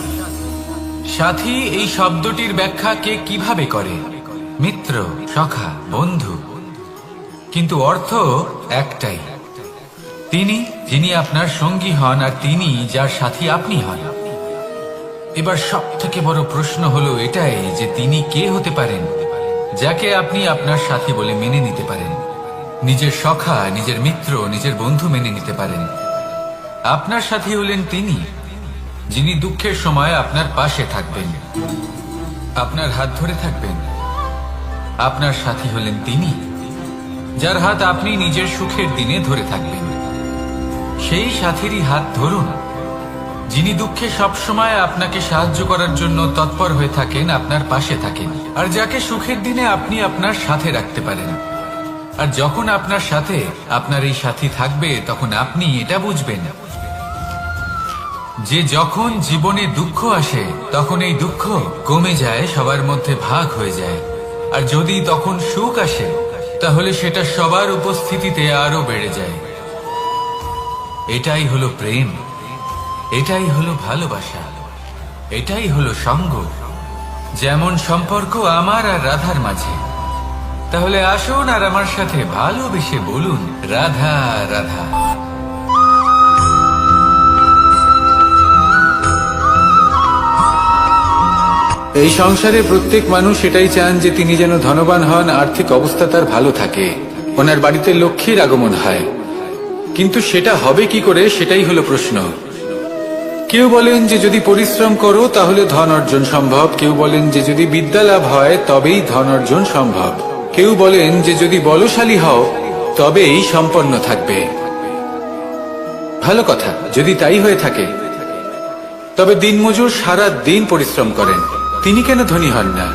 S1: সাথী এই শব্দটির ব্যাখ্যা কে কিভাবে করে? মিত্র, সখা, বন্ধু। কিন্তু অর্থ একটাই, তিনি যিনি আপনার সঙ্গী হন আর তিনি যার সাথী আপনি হন। এবার সব থেকে বড় প্রশ্ন হলো এটাই যে তিনি কে হতে পারেন যাকে আপনি আপনার সাথী বলে মেনে নিতে পারেন, নিজের সখা, নিজের মিত্র, নিজের বন্ধু মেনে নিতে পারেন। আপনার সাথী হলেন তিনি যিনি দুঃখের সময় আপনার পাশে থাকবেন, আপনার হাত ধরে থাকবেন। আপনার সাথী হলেন তিনি যার হাত আপনি নিজের সুখের দিনে ধরে থাকবেন। সেই সাথীরই হাত ধরুন যিনি দুঃখে সবসময় আপনাকে সাহায্য করার জন্য তৎপর হয়ে থাকেন, আপনার পাশে থাকেন, আর যাকে সুখের দিনে আপনি আপনার সাথে রাখতে পারেন। আর যখন আপনার সাথে আপনার এই সাথী থাকবে, তখন আপনি এটা বুঝবেন যে যখন জীবনে দুঃখ আসে, তখন এই দুঃখ কমে যায়, সবার মধ্যে ভাগ হয়ে যায়। আর যদি তখন সুখ আসে, তাহলে সেটা সবার উপস্থিতিতে আরো বেড়ে যায়। এটাই হলো প্রেম, এটাই হলো ভালোবাসা, এটাই হলো সঙ্গ। যেমন সম্পর্ক আমার আর রাধার মাঝে। তাহলে আসুন আর আমার সাথে ভালোবেসে বলুন, রাধা রাধা।
S4: এই সংসারে প্রত্যেক মানুষ এটাই চান যে তিনি যেন ধনবান হন, আর্থিক অবস্থা তার ভালো থাকে, ওনার বাড়িতে লক্ষ্মীর আগমন হয়। কিন্তু সেটা হবে কি করে, সেটাই হলো প্রশ্ন। কেউ বলেন যে যদি পরিশ্রম করো তাহলে ধন অর্জন সম্ভব, কেউ বলেন যে যদি বিদ্যা লাভ হয় তবেই ধন অর্জন সম্ভব, কেউ বলেন যে যদি বলশালী হও তবেই সম্পন্ন থাকবে। ভালো কথা, যদি তাই হয়ে থাকে, তবে দিনমজুর সারা দিন পরিশ্রম করেন, তিনি কেন ধনী হন না?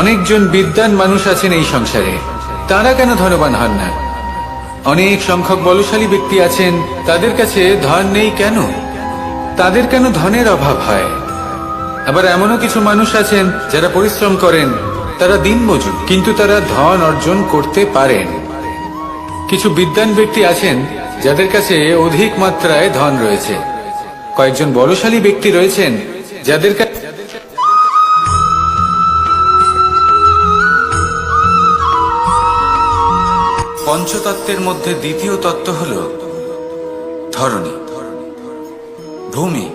S4: অনেকজন বিদ্বান মানুষ আছেন এই সংসারে, তারা কেন ধনবান হন না? অনেক সংখ্যক বলশালী ব্যক্তি আছেন, তাদের কাছে ধন নেই কেন? তাদের কেন ধনের অভাব হয়? আবার এমনও কিছু মানুষ আছেন যারা পরিশ্রম করেন, তারা দিনমজুর, কিন্তু তারা ধন অর্জন করতে পারেন। কিছু বিদ্বান ব্যক্তি আছেন যাদের কাছে অধিক মাত্রায় ধন রয়েছে, কয়েকজন বলশালী ব্যক্তি রয়েছেন যাদের কাছে
S1: পঞ্চতত্ত্বের মধ্যে দ্বিতীয় তত্ত্ব হল ধরণী, ভূমি,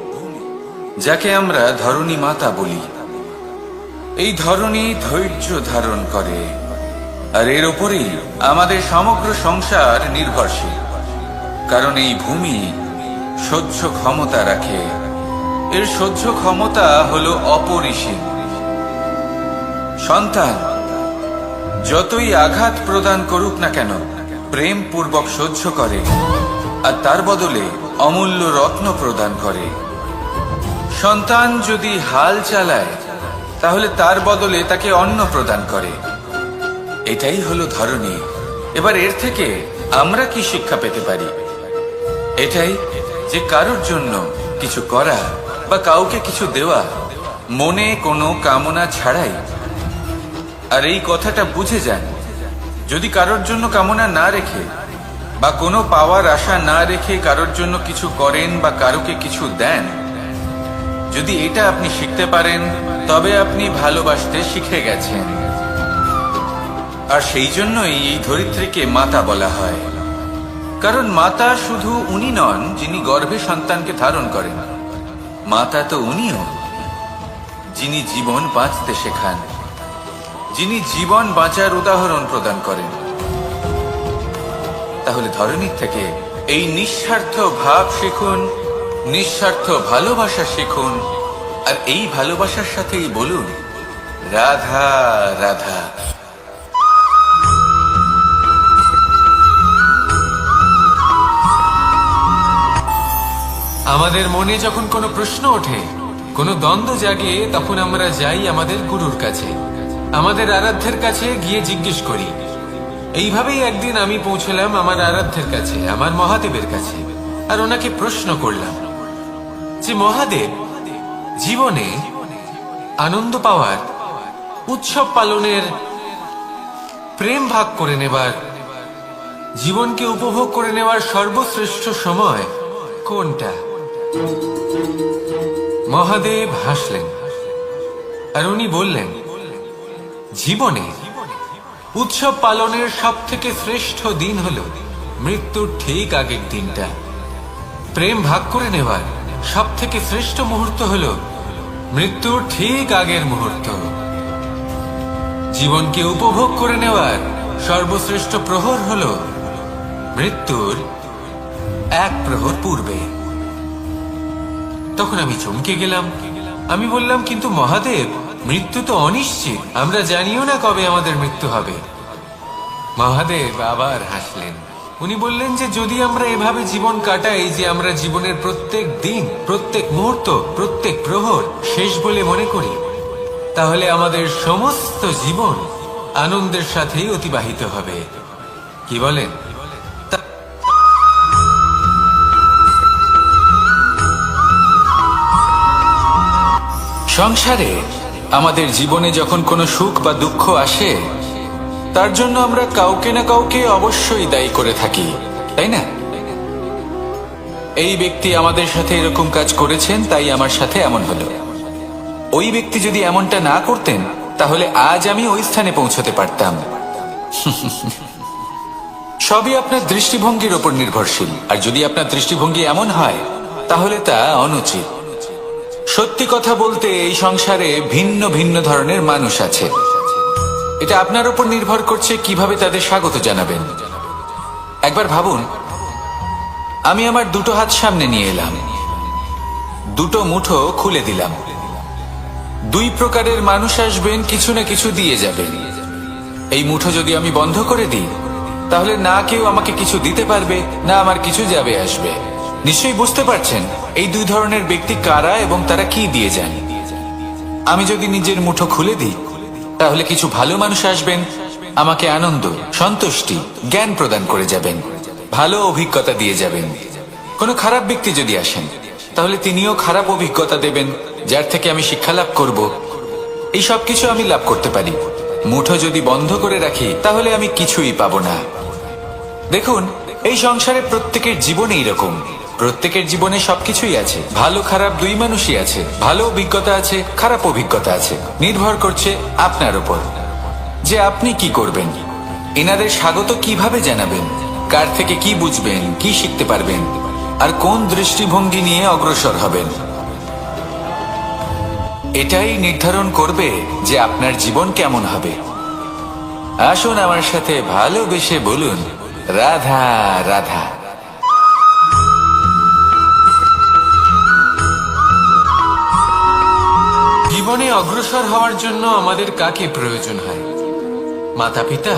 S1: যাকে আমরা ধরণী মাতা বলি। এই ধরণী ধৈর্য ধারণ করে, আর এর উপরেই আমাদের সমগ্র সংসার নির্ভরশীল, কারণ এই ভূমি সহ্য ক্ষমতা রাখে। এর সহ্য ক্ষমতা হলো অপরিসীম। সন্তান যতই আঘাত প্রদান করুক না কেন, প্রেম পূর্বক সহ্য করে আর তার বদলে অমূল্য রত্ন প্রদান করে। সন্তান যদি হাল চালায় তাহলে তার বদলে তাকে অন্ন প্রদান করে। এটাই হলো ধরনী। এবার এর থেকে আমরা কি শিক্ষা পেতে পারি? এটাই যে কারোর জন্য কিছু করা বা কাউকে কিছু দেওয়া মনে কোনো কামনা ছাড়াই। আর এই কথাটা বুঝে যান, যদি কারোর জন্য কামনা না রেখে বা কোনো পাওয়ার আশা না রেখে কারোর জন্য কিছু করেন বা কারোকে কিছু দেন, যদি এটা আপনি শিখতে পারেন তবে আপনি ভালোবাসতে শিখে গেছেন। আর সেই জন্যই এই ধরিত্রীকে মাতা বলা হয়, কারণ মাতা শুধু উনি নন যিনি গর্ভে সন্তানকে ধারণ করেন, মাতা তো উনিও যিনি জীবন বাঁচতে শেখান, যিনি জীবন বাঁচার উদাহরণ প্রদান করেন। তাহলে ধরনীর থেকে এই নিঃস্বার্থ ভাব শিখুন, নিঃস্বার্থ ভালোবাসা শিখুন, আর এই ভালোবাসার সাথেই বলুন রাধা রাধা।
S2: আমাদের মনে যখন কোনো প্রশ্ন ওঠে, কোনো দ্বন্দ্ব জাগে, তখন আমরা যাই আমাদের গুরুর কাছে, আমাদের আরাধ্যের কাছে গিয়ে জিজ্ঞেস করি। এইভাবেই একদিন আমি পৌঁছলাম আমার আরাধ্যের কাছে, আমার মহাদেবের কাছে, আর ওনাকে প্রশ্ন করলাম যে মহাদেব, জীবনে আনন্দ পাওয়ার, উৎসব পালনের, প্রেম ভাগ করে নেবার, জীবনকে উপভোগ করে নেওয়ার সর্বশ্রেষ্ঠ সময় কোনটা? মহাদেব হাসলেন আর উনি বললেন, জীবনে উৎসব পালনের সব থেকে শ্রেষ্ঠ দিন হলো মৃত্যুর ঠিক আগের দিনটা। প্রেম ভাগ করে নেওয়ার সব থেকে শ্রেষ্ঠ মুহূর্ত হলো মৃত্যুর ঠিক আগের মুহূর্ত। জীবনকে উপভোগ করে নেওয়ার সর্বশ্রেষ্ঠ প্রহর হলো মৃত্যুর এক প্রহর পূর্বে। তখন আমি চমকে গেলাম। আমি বললাম, কিন্তু মহাদেব, মৃত্যু তো অনিশ্চিত, আমরা জানিও না কবে আমাদের মৃত্যু হবে। মহাদেব আবার হাসলেন। উনি বললেন যে যদি আমরা এভাবে জীবন কাটাই যে আমরা জীবনের প্রত্যেক দিন, প্রত্যেক মুহূর্ত, প্রত্যেক প্রহর শেষ বলে মনে করি, তাহলে আমাদের সমস্ত জীবন আনন্দের সাথেই অতিবাহিত হবে। কি বলেন?
S1: সংসারে আমাদের জীবনে যখন কোনো সুখ বা দুঃখ আসে, তার জন্য আমরা কাউকে না কাউকে অবশ্যই দায়ী করে থাকি, তাই না? এই ব্যক্তি আমাদের সাথে এরকম কাজ করেছেন, তাই আমার সাথে এমন হলো। ওই ব্যক্তি যদি এমনটা না করতেন তাহলে আজ আমি ওই স্থানে পৌঁছতে পারতাম। সবই আপনার দৃষ্টিভঙ্গির ওপর নির্ভরশীল, আর যদি আপনার দৃষ্টিভঙ্গি এমন হয় তাহলে তা অনুচিত। সত্যি কথা বলতে এই সংসারে ভিন্ন ভিন্ন ধরনের মানুষ আছে। এটা আপনার উপর নির্ভর করছে কিভাবে তাদের স্বাগত জানাবেন। একবার ভাবুন, আমি আমার দুটো হাত সামনে নিয়ে এলাম, দুটো মুঠো খুলে দিলাম। দুই প্রকারের মানুষ আসবেন, কিছু না কিছু দিয়ে যাবেন। এই মুঠো যদি আমি বন্ধ করে দিই তাহলে না কেউ আমাকে কিছু দিতে পারবে, না আমার কিছু যাবে আসবে। নিশ্চয়ই বুঝতে পারছেন এই দুই ধরনের ব্যক্তি কারা এবং তারা কি দিয়ে যান। আমি যদি নিজের মুঠো খুলে দিই তাহলে কিছু ভালো মানুষ আসবেন, আমাকে আনন্দ, সন্তুষ্টি, জ্ঞান প্রদান করে যাবেন, ভালো অভিজ্ঞতা দিয়ে যাবেন। কোনো খারাপ ব্যক্তি যদি আসেন তাহলে তিনিও খারাপ অভিজ্ঞতা দেবেন, যার থেকে আমি শিক্ষা লাভ করব। এই সব কিছু আমি লাভ করতে পারি। মুঠো যদি বন্ধ করে রাখি তাহলে আমি কিছুই পাবো না। দেখুন, এই সংসারে প্রত্যেকের জীবনে এইরকম, প্রত্যেকের জীবনে সবকিছুই আছে, ভালো খারাপ দুই মানুষই আছে, ভালো অভিজ্ঞতা আছে, খারাপ অভিজ্ঞতা আছে। নির্ভর করছে আপনার উপর যে আপনি কি করবেন, এনাদের স্বাগত কিভাবে জানাবেন, কার থেকে কি বুঝবেন, কি শিখতে পারবেন, আর কোন দৃষ্টিভঙ্গি নিয়ে অগ্রসর হবেন। এটাই নির্ধারণ করবে যে আপনার জীবন কেমন হবে।
S2: আসুন আমার সাথে ভালোবেসে বলুন, রাধা রাধা। জীবনে অগ্রসর হওয়ার জন্য আমাদের কাকে প্রয়োজন হয়? মাতা পিতা,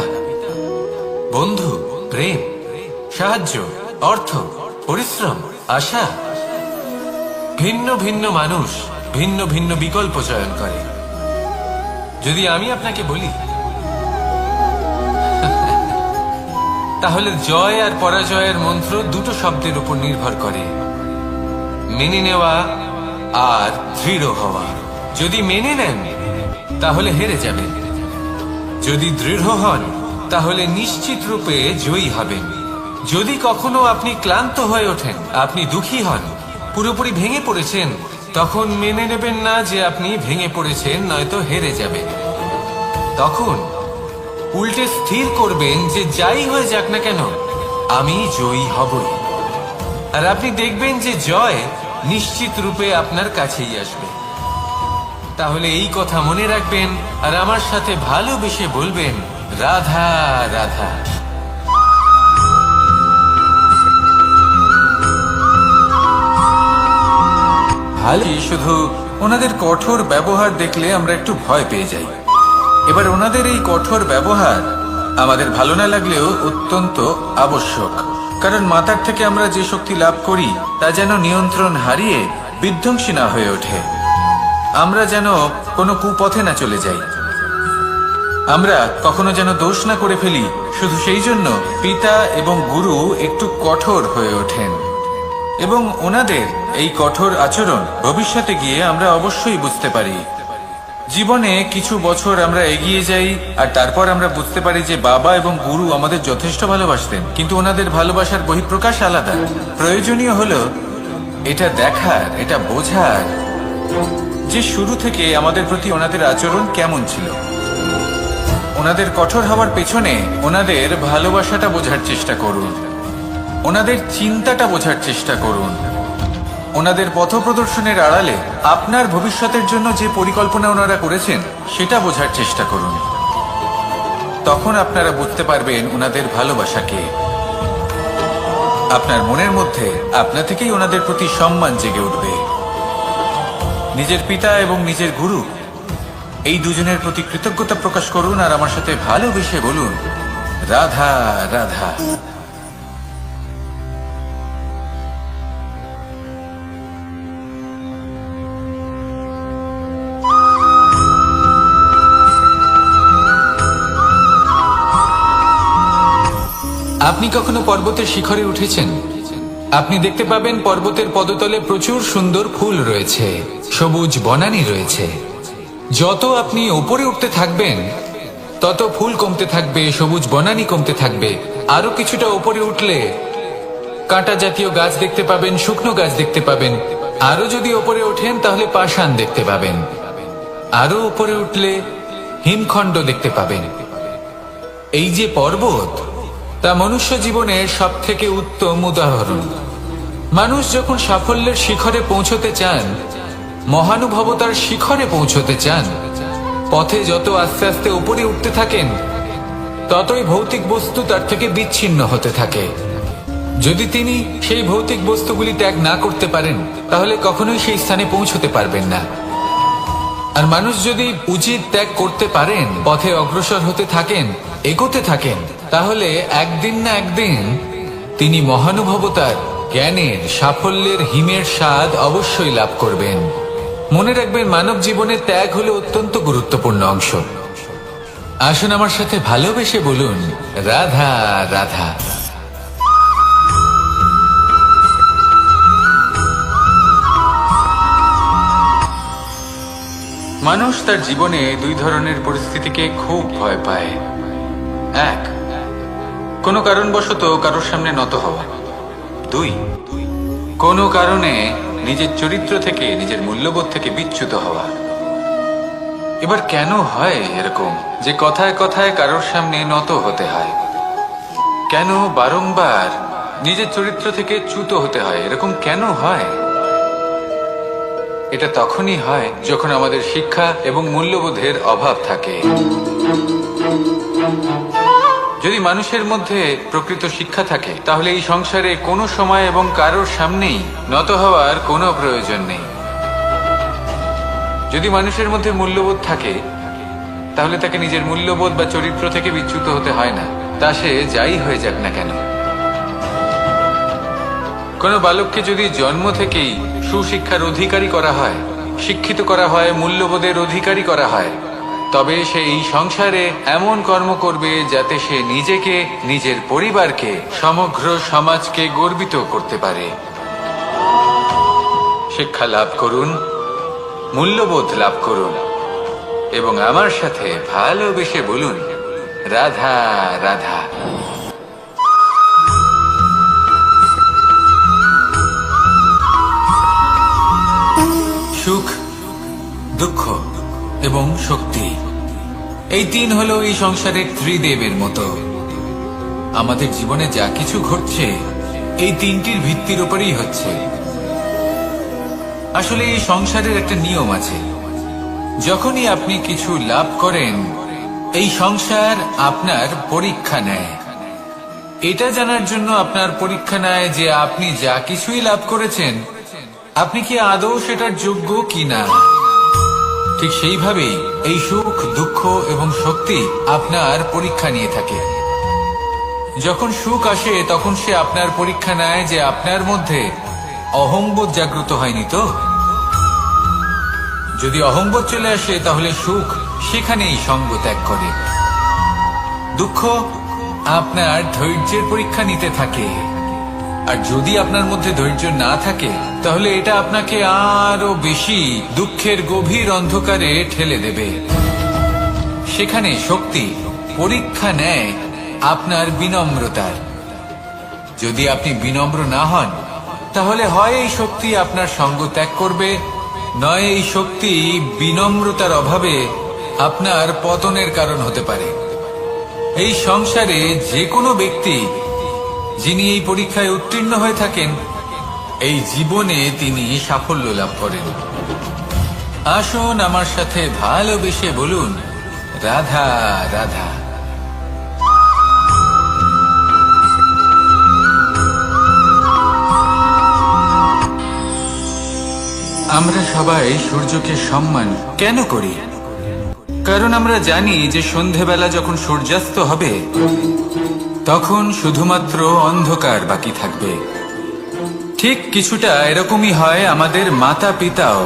S2: বন্ধু, প্রেম, সাহায্য, অর্থ, পরিশ্রম, আশা। ভিন্ন ভিন্ন মানুষ ভিন্ন ভিন্ন বিকল্প চয়ন করে। যদি আমি আপনাকে বলি, তাহলে জয় আর পরাজয়ের মন্ত্র দুটো শব্দের উপর নির্ভর করে, মেনে নেওয়া আর দৃঢ় হওয়া। যদি মেনে নেন তাহলে হেরে যাবেন, যদি দৃঢ় হন তাহলে নিশ্চিত রূপে জয়ী হবেন। যদি কখনো আপনি ক্লান্ত হয়ে ওঠেন, আপনি দুঃখী হন, পুরোপুরি ভেঙে পড়েছেন, তখন মেনে নেবেন না যে আপনি ভেঙে পড়েছেন, নয়তো হেরে যাবেন। তখন উল্টে স্থির করবেন যে যাই হয়ে যাক না কেন, আমি জয়ী হবই। আর আপনি দেখবেন যে জয় নিশ্চিত রূপে আপনার কাছেই আসবে। তাহলে এই কথা মনে রাখবেন আর আমার সাথে ভালোবেসে বলবেন, রাধা রাধা।
S1: ভালো, শুধু ওনাদের কঠোর ব্যবহার দেখলে আমরা একটু ভয় পেয়ে যাই। এবার ওনাদের এই কঠোর ব্যবহার আমাদের ভালো না লাগলেও অত্যন্ত আবশ্যক, কারণ মাতার থেকে আমরা যে শক্তি লাভ করি তা যেন নিয়ন্ত্রণ হারিয়ে বিধ্বংসী না হয়ে ওঠে। আমরা যেন কোনো কুপথে না চলে যাই, আমরা কখনো যেন দোষ না করে ফেলি। শুধু সেই জন্য পিতা এবং গুরু একটু কঠোর হয়ে ওঠেন, এবং ওনাদের এই কঠোর আচরণ ভবিষ্যতে গিয়ে আমরা অবশ্যই বুঝতে পারি। জীবনে কিছু বছর আমরা এগিয়ে যাই আর তারপর আমরা বুঝতে পারি যে বাবা এবং গুরু আমাদের যথেষ্ট ভালোবাসতেন, কিন্তু ওনাদের ভালোবাসার বহিঃপ্রকাশ আলাদা। প্রয়োজনীয় হলো এটা দেখার, এটা বোঝার যে শুরু থেকে আমাদের প্রতি ওনাদের আচরণ কেমন ছিল। ওনাদের কঠোর হওয়ার পেছনে ওনাদের ভালোবাসাটা বোঝার চেষ্টা করুন, ওনাদের চিন্তাটা বোঝার চেষ্টা করুন, ওনাদের পথপ্রদর্শনের আড়ালে আপনার ভবিষ্যতের জন্য যে পরিকল্পনা ওনারা করেছেন সেটা বোঝার চেষ্টা করুন। তখন আপনারা বুঝতে পারবেন ওনাদের ভালোবাসাকে। আপনার মনের মধ্যে আপনা থেকেই ওনাদের প্রতি সম্মান জেগে উঠবে। নিজের পিতা এবং নিজের গুরু এই দুজনের প্রতি কৃতজ্ঞতা প্রকাশ করুন আর আমার সাথে ভালোবেসে বলুন, রাধা রাধা।
S2: আপনি কখনো পর্বতের শিখরে উঠেছেন? আপনি দেখতে পাবেন পর্বতের পদতলে প্রচুর সুন্দর ফুল রয়েছে, সবুজ বনানী রয়েছে। যত আপনি ওপরে উঠতে থাকবেন তত ফুল কমতে থাকবে, সবুজ বনানী কমতে থাকবে। আরো কিছুটা ওপরে উঠলে কাঁটা জাতীয় গাছ দেখতে পাবেন, শুকনো গাছ দেখতে পাবেন। আরো যদি ওপরে ওঠেন তাহলে পাষাণ দেখতে পাবেন। আরো উপরে উঠলে হিমখণ্ড দেখতে পাবেন। এই যে পর্বত, তা মনুষ্য জীবনের সব থেকে উত্তম উদাহরণ। মানুষ যখন সাফল্যের শিখরে পৌঁছতে চান, মহানুভবতার শিখরে পৌঁছতে চান, পথে যত আস্তে আস্তে উপরে উঠতে থাকেন ততই ভৌতিক বস্তু তার থেকে বিচ্ছিন্ন হতে থাকে। যদি তিনি সেই ভৌতিক বস্তুগুলি ত্যাগ না করতে পারেন তাহলে কখনোই সেই স্থানে পৌঁছতে পারবেন না। আর মানুষ যদি উচিত ত্যাগ করতে পারেন, পথে অগ্রসর হতে থাকেন, এগোতে থাকেন, তাহলে একদিন না একদিন তিনি মহানুভবতার, জ্ঞানের, সাফল্যের হিমের স্বাদ অবশ্যই লাভ করবেন। মনে রাখবেন, মানব জীবনে ত্যাগ হলো অত্যন্ত গুরুত্বপূর্ণ অংশ। আসুন আমার সাথে ভালোবেসে বলুন, রাধা রাধা।
S1: মানুষ তার জীবনে দুই ধরনের পরিস্থিতিকে খুব ভয় পায়। এক, কোনো কারণবশত কারোর সামনে নত হওয়া। দুই, কোনো কারণে নিজের চরিত্র থেকে, নিজের মূল্যবোধ থেকে বিচ্যুত হওয়া। এবার কেন হয় এরকম যে কথায় কথায় কারোর সামনে নত হতে হয়? কেন বারংবার নিজের চরিত্র থেকে চ্যুত হতে হয়? এরকম কেন হয়? এটা তখনই হয় যখন আমাদের শিক্ষা এবং মূল্যবোধের অভাব থাকে।
S4: যদি মানুষের মধ্যে প্রকৃত শিক্ষা থাকে তাহলে এই সংসারে কোনো সময় এবং কারোর সামনেই নত হওয়ার কোনো প্রয়োজন নেই। যদি মানুষের মধ্যে মূল্যবোধ থাকে তাহলে তাকে নিজের মূল্যবোধ বা চরিত্র থেকে বিচ্যুত হতে হয় না, তা সে যাই হয়ে যাক না কেন। কোনো বালককে যদি জন্ম থেকেই সুশিক্ষার অধিকারী করা হয়, শিক্ষিত করা হয়, মূল্যবোধের অধিকারী করা হয়, তবে সে এই সংসারে এমন কর্ম করবে যাতে সে নিজেকে, নিজের পরিবারকে, সমগ্র সমাজকে গর্বিত করতে পারে। শিক্ষা লাভ করুন, মূল্যবোধ লাভ করুন এবং আমার সাথে ভালোবেসে বলুন, রাধা রাধা। সুখ, দুঃখ এবং শক্তি, এই তিন হলো এই সংসারের ত্রিদেবের মতো। আমাদের জীবনে যা কিছু ঘটছে এই তিনটির ভিত্তির উপরেই হচ্ছে। আসলে এই সংসারের একটা নিয়ম আছে, যখনই আপনি কিছু লাভ করেন এই সংসার আপনার পরীক্ষা নেয়। এটা জানার জন্য আপনার পরীক্ষা নেয় যে আপনি যা কিছুই লাভ করেছেন আপনি কি আদৌ সেটার যোগ্য কিনা। ঠিক সেইভাবেই এই সুখ, দুঃখ এবং শক্তি আপনার পরীক্ষা নিয়ে থাকে। যখন সুখ আসে তখন সে আপনার পরীক্ষা নেয় যে আপনার মধ্যে অহংবোধ জাগ্রত হয়নি তো। যদি অহংবোধ চলে আসে তাহলে সুখ সেখানেই সঙ্গ ত্যাগ করে। দুঃখ আপনার ধৈর্যের পরীক্ষা নিতে থাকে, আর যদি আপনার মধ্যে ধৈর্য না থাকে তাহলে এটা আপনাকে আরো বেশি দুঃখের গভীর অন্ধকারে ঠেলে দেবে। সেখানে শক্তি পরীক্ষা নেয় আপনার বিনম্রতার। যদি আপনি বিনম্র না হন তাহলে হয় এই শক্তি আপনার সঙ্গ ত্যাগ করবে, নয় এই শক্তি বিনম্রতার অভাবে আপনার পতনের কারণ হতে পারে। এই সংসারে যে কোনো ব্যক্তি যিনি এই পরীক্ষায় উত্তীর্ণ হয়ে থাকেন এই জীবনে তিনি সাফল্য লাভ করেন। আসুন আমার সাথে ভালোবেসে বলুন, রাধা রাধা। আমরা সবাই সূর্যকে সম্মান কেন করি? কারণ আমরা জানি যে সন্ধেবেলা যখন সূর্যাস্ত হবে তখন শুধুমাত্র অন্ধকার বাকি থাকবে। ঠিক কিছুটা এরকমই হয় আমাদের মাতা পিতাও,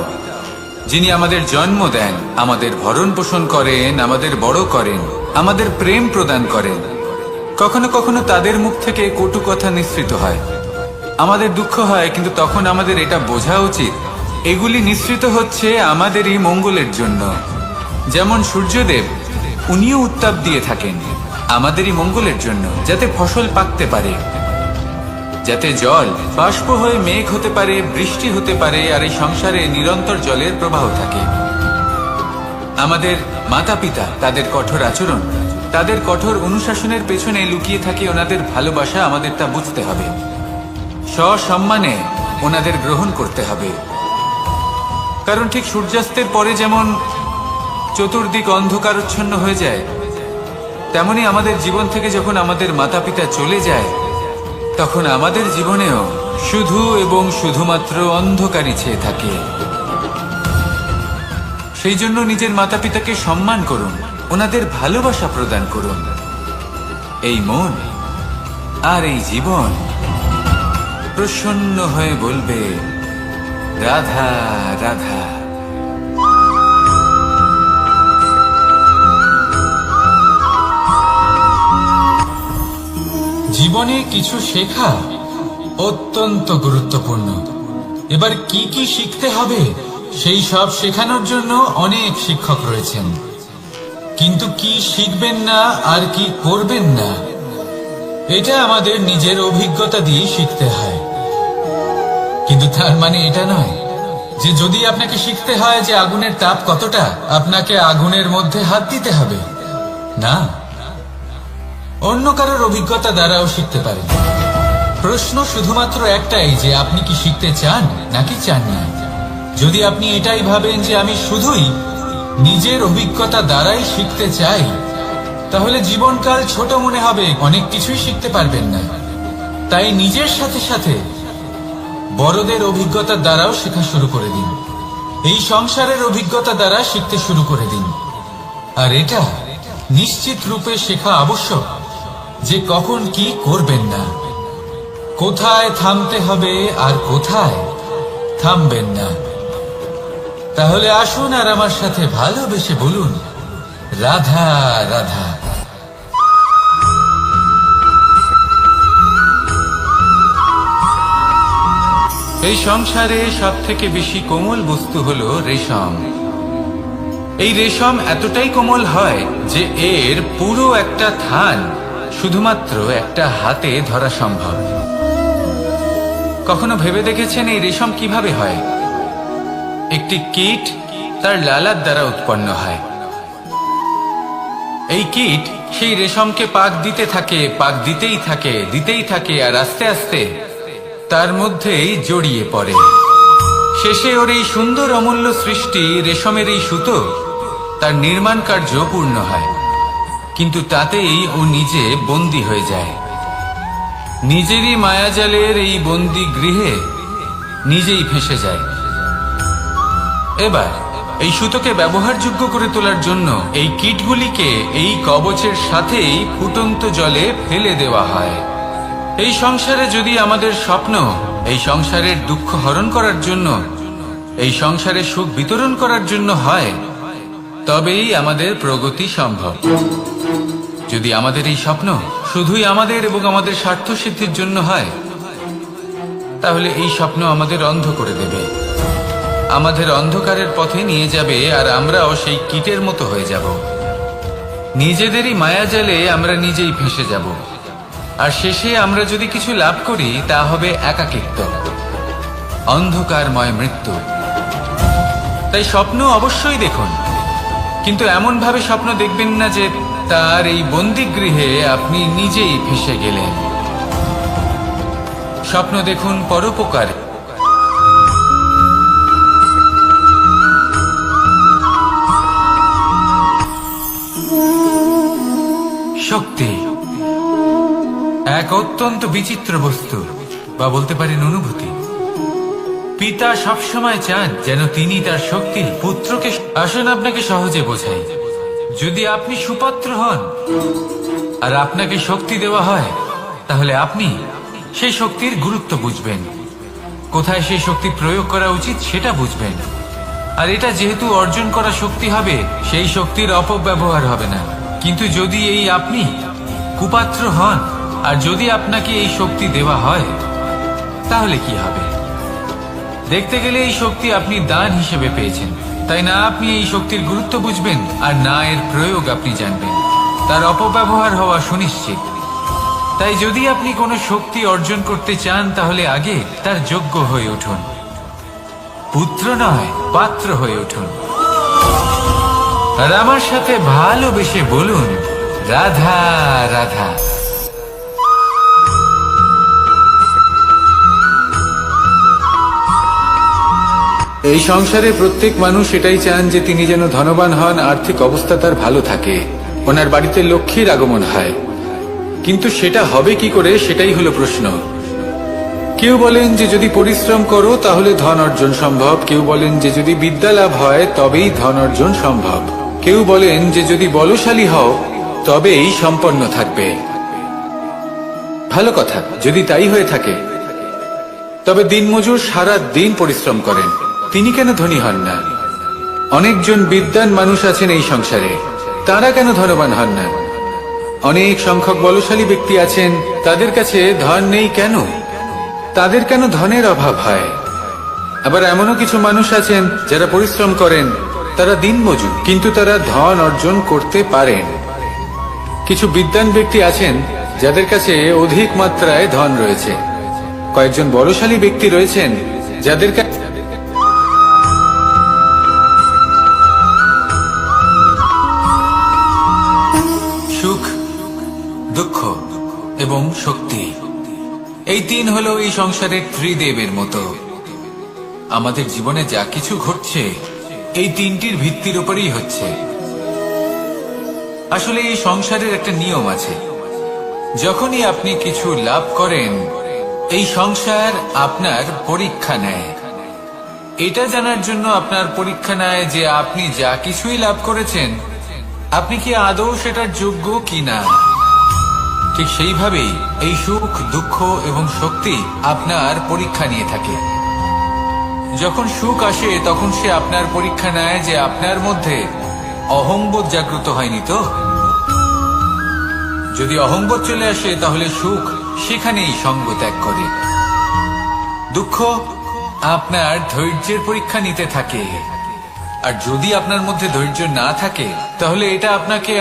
S4: যিনি আমাদের জন্ম দেন, আমাদের ভরণ পোষণ করেন, আমাদের বড় করেন, আমাদের প্রেম প্রদান করেন। কখনো কখনো তাদের মুখ থেকে কটু কথা নিঃসৃত হয়, আমাদের দুঃখ হয়, কিন্তু তখন আমাদের এটা বোঝা উচিত এগুলি নিঃসৃত হচ্ছে আমাদেরই মঙ্গলের জন্য। যেমন সূর্যদেব, উনিও উত্তাপ দিয়ে থাকেন আমাদেরই মঙ্গলের জন্য, যাতে ফসল পাকতে পারে, যাতে জল বাষ্প হয়ে মেঘ হতে পারে, বৃষ্টি হতে পারে, আর এই সংসারে নিরন্তর জলের প্রবাহ থাকে। আমাদের মাতা পিতা, তাদের কঠোর আচরণ, তাদের কঠোর অনুশাসনের পেছনে লুকিয়ে থাকে ওনাদের ভালোবাসা। আমাদের তা বুঝতে হবে, সসম্মানে ওনাদের গ্রহণ করতে হবে। কারণ ঠিক সূর্যাস্তের পরে যেমন চতুর্দিক অন্ধকারচ্ছন্ন হয়ে যায়, তেমনি আমাদের জীবন থেকে যখন আমাদের মাতা পিতা চলে যায় তখন আমাদের জীবনেও শুধু এবং শুধুমাত্র অন্ধকারই ছেয়ে থাকে। সেই জন্য নিজের মাতা পিতাকে সম্মান করুন, ওনাদের ভালোবাসা প্রদান করুন। এই মন আর এই জীবন প্রসন্ন হয়ে বলবে, রাধা রাধা। জীবনে কিছু শেখা অত্যন্ত গুরুত্বপূর্ণ। এবার কি কি শিখতে হবে সেই সব শেখানোর জন্য অনেক শিক্ষক রয়েছেন, কিন্তু কি শিখবেন না আর কি করবেন না এটা আমাদের নিজের অভিজ্ঞতা দিয়ে শিখতে হয়। কিন্তু তার মানে এটা নয় যে যদি আপনাকে শিখতে হয় যে আগুনের তাপ কতটা, আপনাকে আগুনের মধ্যে হাত দিতে হবে। না, অন্য কারোর অভিজ্ঞতা দ্বারাও শিখতে পারেন। প্রশ্ন শুধুমাত্র একটাই যে আপনি কি শিখতে চান নাকি চান না। যদি আপনি এটাই ভাবেন যে আমি শুধুই নিজের অভিজ্ঞতা দ্বারাই শিখতে চাই,
S2: তাহলে জীবনকাল ছোট মনে হবে, অনেক কিছুই শিখতে পারবেন না। তাই নিজের সাথে সাথে বড়দের অভিজ্ঞতার দ্বারাও শেখা শুরু করে দিন। এই সংসারের অভিজ্ঞতা দ্বারা শিখতে শুরু করে দিন। আর এটা নিশ্চিত রূপে শেখা আবশ্যক যে কখন কি করবেন না, কোথায় থামতে হবে আর কোথায় থামবেন না। তাহলে আসুন আর আমার সাথে ভালোবেসে বলুন, রাধা রাধা।
S1: এই সংসারে সব থেকে বেশি কোমল বস্তু হলো রেশম। এই রেশম এতটাই কোমল হয় যে এর পুরো একটা থান শুধুমাত্র একটা হাতে ধরা সম্ভব। কখনো ভেবে দেখেছেন এই রেশম কিভাবে হয়? একটি কীট তার লালার দ্বারা উৎপন্ন হয়। এই কীট সেই রেশমকে পাক দিতে থাকে, পাক দিতেই থাকে আর আস্তে আস্তে তার মধ্যেই জড়িয়ে পড়ে। শেষে ওর এই সুন্দর অমূল্য সৃষ্টি রেশমের এই সুতো তার নির্মাণ কার্য পূর্ণ হয়, কিন্তু তাতেই ও নিজে বন্দী হয়ে যায়। নিজেরই মায়াজালের এই বন্দী গৃহে নিজেই ফেঁসে যায়। এবার এই সুতোকে ব্যবহারযোগ্য করে তোলার জন্য এই কীটগুলিকে এই কবচের সাথেই ফুটন্ত জলে ফেলে দেওয়া হয়। এই সংসারে যদি আমাদের স্বপ্ন এই সংসারের দুঃখ হরণ করার জন্য, এই সংসারে সুখ বিতরণ করার জন্য হয়, তবেই আমাদের প্রগতি সম্ভব। যদি আমাদের এই স্বপ্ন শুধুই আমাদের এবং আমাদের স্বার্থ সিদ্ধির জন্য হয়, তাহলে এই স্বপ্ন আমাদের অন্ধ করে দেবে, আমাদের অন্ধকারের পথে নিয়ে যাবে, আর আমরাও সেই কীটের মতো হয়ে যাব। নিজেদেরই মায়াজালে আমরা নিজেই ফেঁসে যাব, আর শেষে আমরা যদি কিছু লাভ করি তা হবে একাকিত্ব, অন্ধকারময় মৃত্যু। তাই স্বপ্ন অবশ্যই দেখুন, কিন্তু এমন ভাবে স্বপ্ন দেখবেন না যে তার এই বন্দিগৃহে আপনি নিজেই ফেঁসে গেলেন। স্বপ্ন দেখুন পরোপকার। শক্তি এক অত্যন্ত বিচিত্র বস্তু, বা বলতে পারেন অনুভূতি। পিতা সবসময় চান যেন তিনি তার শক্তি পুত্রকে। আসুন আপনাকে সহজে বোঝাই। যদি আপনি সুপাত্র হন আর আপনাকে শক্তি দেওয়া হয়, তাহলে আপনি সেই শক্তির গুরুত্ব বুঝবেন, কোথায় সেই শক্তি প্রয়োগ করা উচিত সেটা বুঝবেন। আর এটা যেহেতু অর্জন করা শক্তি হবে, সেই শক্তির অপব্যবহার হবে না। কিন্তু যদি এই আপনি কুপাত্র হন আর যদি আপনাকে এই শক্তি দেওয়া হয়, তাহলে কি হবে? দেখতে গেলে এই শক্তি আপনি দান হিসেবে পেয়েছেন, তাই না আপনি এই শক্তির গুরুত্ব বুঝবেন আর না এর প্রয়োগ আপনি জানবেন। তার অপব্যবহার হওয়া সুনিশ্চিত। তাই যদি আপনি কোনো শক্তি অর্জন করতে চান, তাহলে আগে তার যোগ্য হয়ে উঠুন, পুত্র নয় পাত্র হয়ে উঠুন। আর আমার সাথে ভালোবেসে বলুন, রাধা রাধা।
S4: এই সংসারে প্রত্যেক মানুষ এটাই চান যে তিনি যেন ধনবান হন, আর্থিক অবস্থা তার ভালো থাকে, ওনার বাড়িতে লক্ষ্মীর আগমন হয়। কিন্তু সেটা হবে কি করে, সেটাই হলো প্রশ্ন। কেউ বলেন যে যদি পরিশ্রম করো তাহলে ধন অর্জন সম্ভব, কেউ বলেন যে যদি বিদ্যা লাভ হয় তবেই ধন অর্জন সম্ভব, কেউ বলেন যে যদি বলশালী হও তবেই সম্পন্ন থাকবে। ভালো কথা, যদি তাই হয়ে থাকে, তবে দিনমজুর সারা দিন পরিশ্রম করেন, তিনি কেন ধনী হন না? অনেকজন বিদ্বান মানুষ আছেন এই সংসারে, তারা কেন ধনবান হন না? অনেক সংখ্যক বলশালী ব্যক্তি আছেন, তাদের কাছে ধন নেই কেন? তাদের কেন ধনের অভাব হয়? আবার এমনও কিছু মানুষ আছেন যারা পরিশ্রম করেন, তারা দিনমজুর, কিন্তু তারা ধন অর্জন করতে পারেন। কিছু বিদ্বান ব্যক্তি আছেন যাদের কাছে অধিক মাত্রায় ধন রয়েছে। কয়েকজন বলশালী ব্যক্তি রয়েছেন যাদের কাছে
S2: সুখ, দুঃখ এবং শক্তি, এই তিন হলো এই সংসারের ত্রিদেবের মতো। আমাদের জীবনে যা কিছু ঘটছে এই তিনটির ভিত্তির উপরেই হচ্ছে।
S1: আসলে এই সংসারের একটা নিয়ম আছে, যখনই আপনি কিছু লাভ করেন এই সংসার আপনার পরীক্ষা নেয়। এটা জানার জন্য আপনার পরীক্ষা নেয় যে আপনি যা কিছুই লাভ করেছেন আপনি কি আদৌ সেটার যোগ্য কিনা। ঠিক সেইভাবেই এই সুখ, দুঃখ এবং শক্তি আপনার পরীক্ষা নিয়ে থাকে। যখন সুখ আসে তখন সে আপনার পরীক্ষা নেয় যে আপনার মধ্যে অহংবোধ জাগ্রত হয়নি তো। যদি অহংবোধ চলে আসে তাহলে সুখ সেখানেই সঙ্গ ত্যাগ করে। দুঃখ আপনার ধৈর্যের পরীক্ষা নিতে থাকে, আর যদি আপনার মধ্যে ধৈর্য না থাকে তাহলে এটা আপনাকে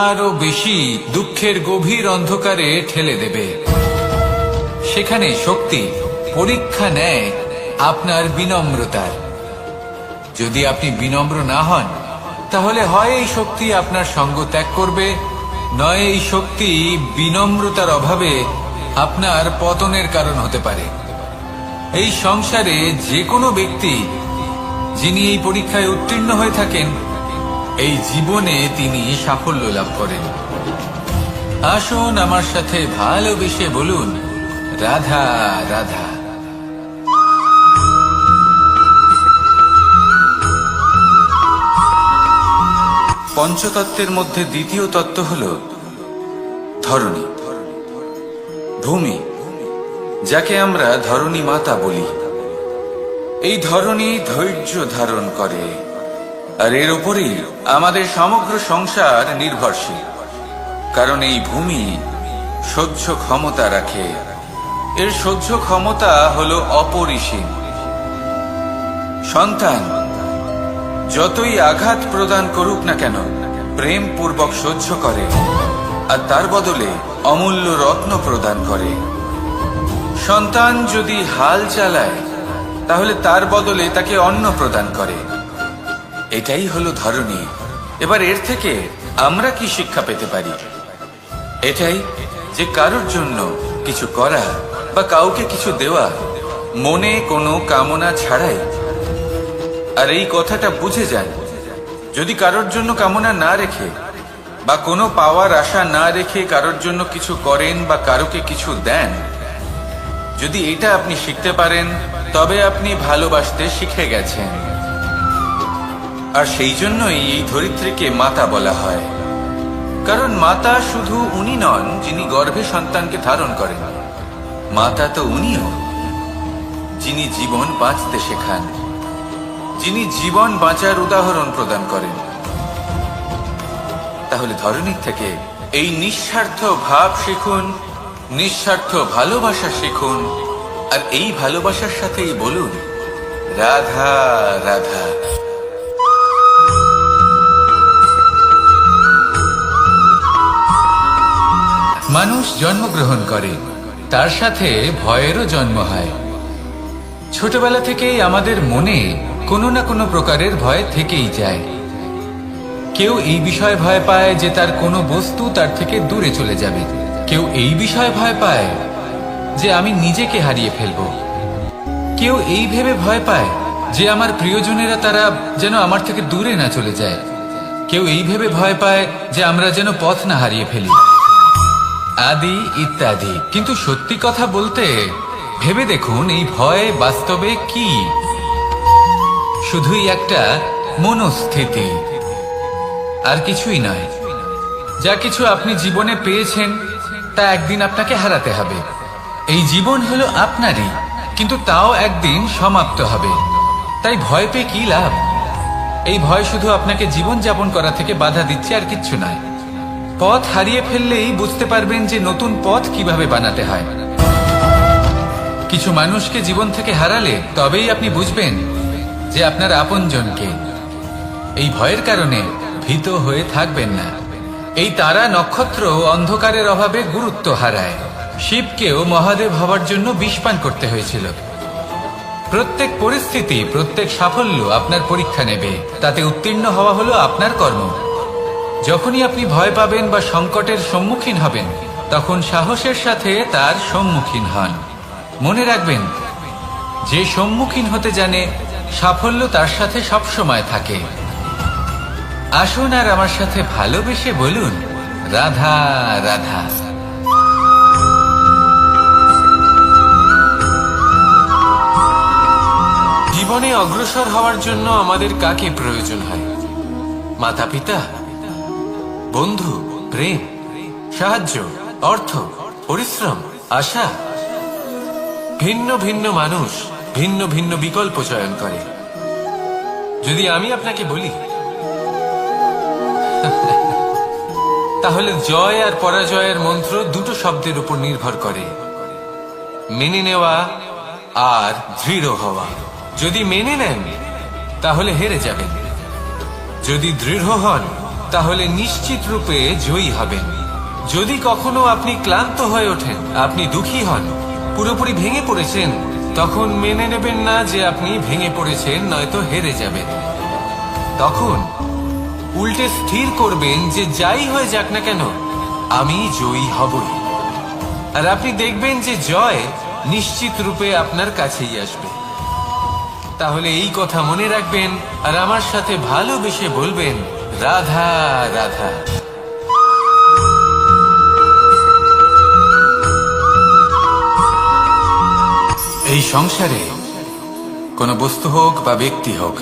S1: আরো বেশি দুঃখের গভীর অন্ধকারে ঠেলে দেবে। সেখানে শক্তি পরীক্ষা নেয় আপনার বিনম্রতার। যদি আপনি বিনম্র না হন তাহলে হয় এই শক্তি আপনার সঙ্গ ত্যাগ করবে, নয় এই শক্তি বিনম্রতার অভাবে আপনার পতনের কারণ হতে পারে। এই সংসারে যে কোনো ব্যক্তি যিনি এই পরীক্ষায় উত্তীর্ণ হয়ে থাকেন এই জীবনে তিনি সাফল্য লাভ করেন। আসুন আমার সাথে ভালোবেসে বলুন, রাধা রাধা। পঞ্চতত্ত্বের মধ্যে দ্বিতীয় তত্ত্ব হল ধরণী, ভূমি, যাকে আমরা ধরণী মাতা বলি। এই ধরণী ধৈর্য ধারণ করে, আর এর উপরেই আমাদের সমগ্র সংসার নির্ভরশীল। কারণ এই ভূমি সহ্য ক্ষমতা রাখে, এর সহ্য ক্ষমতা হল অপরিসীম। সন্তান যতই আঘাত প্রদান করুক না কেন প্রেম পূর্বক সহ্য করে, আর তার বদলে অমূল্য রত্ন প্রদান করে। সন্তান যদি হাল চালায় তাহলে তার বদলে তাকে অন্ন প্রদান করে। এটাই হলো ধরণী। এবার এর থেকে আমরা কি শিক্ষা পেতে পারি? এটাই যে কারোর জন্য কিছু করা বা কাউকে কিছু দেওয়া মনে কোনো কামনা ছাড়াই। আর এই কথাটা বুঝে যান, যদি কারোর জন্য কামনা না রেখে বা কোনো পাওয়ার আশা না রেখে কারোর জন্য কিছু করেন বা কারোকে কিছু দেন, যদি এটা আপনি শিখতে পারেন তবে আপনি ভালোবাসতে শিখে গেছেন। আর সেই জন্যই এই ধরিত্রীকে মাতা বলা হয়। কারণ মাতা শুধু উনি নন যিনি গর্ভে সন্তানকে ধারণ করেন, মাতা তো উনিও যিনি জীবন বাঁচতে শেখান, যিনি জীবন বাঁচার উদাহরণ প্রদান করেন। তাহলে ধরণীর থেকে এই নিঃস্বার্থ ভাব শিখুন, নিঃস্বার্থ ভালোবাসা শিখুন, আর এই ভালোবাসার সাথেই বলুন, রাধা রাধা। মানুষ জন্মগ্রহণ করে, তার সাথে ভয়েরও জন্ম হয়। ছোটবেলা থেকেই আমাদের মনে কোনো না কোনো প্রকারের ভয় থেকেই যায়। কেউ এই বিষয়ে ভয় পায় যে তার কোনো বস্তু তার থেকে দূরে চলে যাবে, কেউ এই বিষয়ে ভয় পায় যে আমি নিজেকে হারিয়ে ফেলব, কেউ এই ভেবে ভয় পায় যে আমার প্রিয়জনেরা তারা যেন আমার থেকে দূরে না চলে যায়, কেউ এই ভেবে ভয় পায় যে আমরা যেন পথ না হারিয়ে ফেলি, আদি ইত্যাদি। কিন্তু সত্যি কথা বলতে ভেবে দেখুন এই ভয় বাস্তবে কি? শুধুই একটা মনস্থিতি, আর কিছুই নয়। যা কিছু আপনি জীবনে পেয়েছেন তা একদিন আপনাকে হারাতে হবে। এই জীবন হলো আপনারই, কিন্তু তাও একদিন সমাপ্ত হবে। তাই ভয় পেয়ে কি লাভ? এই ভয় শুধু আপনাকে জীবন যাপন করা থেকে বাধা দিচ্ছে, আর কিচ্ছু নয়। পথ হারিয়ে ফেললেই বুঝতে পারবেন যে নতুন পথ কিভাবে বানাতে হয়। কিছু মানুষকে জীবন থেকে হারালে তবেই আপনি বুঝবেন যে আপনার আপনজনকে। এই ভয়ের কারণে ভীত হয়ে থাকবেন না। এই তারা নক্ষত্র অন্ধকারের অভাবে গুরুত্ব হারায়। শিবকেও মহাদেব হবার জন্য বিষ পান করতে হয়েছিল। প্রত্যেক পরিস্থিতি, প্রত্যেক সাফল্য আপনার পরীক্ষা নেবে, তাতে উত্তীর্ণ হওয়া হলো আপনার কর্ম। যখনই আপনি ভয় পাবেন বা সংকটের সম্মুখীন হবেন তখন সাহসের সাথে তার সম্মুখীন হন। মনে রাখবেন, যে সম্মুখীন হতে জানে সাফল্য তার সাথে সবসময় থাকে। আসুন আর আমার সাথে ভালোবেসে বলুন, রাধা রাধা।
S5: জীবনে অগ্রসর হওয়ার জন্য আমাদের কাকে প্রয়োজন হয়? মাতা পিতা, বন্ধু, প্রেম, সাহায্য, অর্থ, পরিশ্রম, আশা। ভিন্ন ভিন্ন মানুষ ভিন্ন ভিন্ন বিকল্প চয়ন করে। যদি আমি আপনাকে বলি, তাহলে জয় আর পরাজয়ের মন্ত্র দুটো শব্দের উপর নির্ভর করে, মেনে নেওয়া আর দৃঢ় হওয়া। যদি মেনে নেন তাহলে হেরে যাবেন, যদি দৃঢ় হন তাহলে নিশ্চিত রূপে জয়ী হবেন। যদি কখনো আপনি ক্লান্ত হয়ে ওঠেন, আপনি দুঃখী হন, পুরোপুরি ভেঙে পড়েছেন, তখন মেনে নেবেন না যে আপনি ভেঙে পড়েছেন, নয়তো হেরে যাবেন। তখন উল্টে স্থির করবেন যে যাই হয়ে যাক না কেন, আমি জয়ী হবই। আর আপনি দেখবেন যে জয় নিশ্চিত রূপে আপনার কাছেই আসবে। তাহলে এই কথা মনে রাখবেন আর আমার সাথে ভালোবেসে বলবেন, রাধা রাধা।
S1: এই সংসারে কোনো বস্তু হোক বা ব্যক্তি হোক,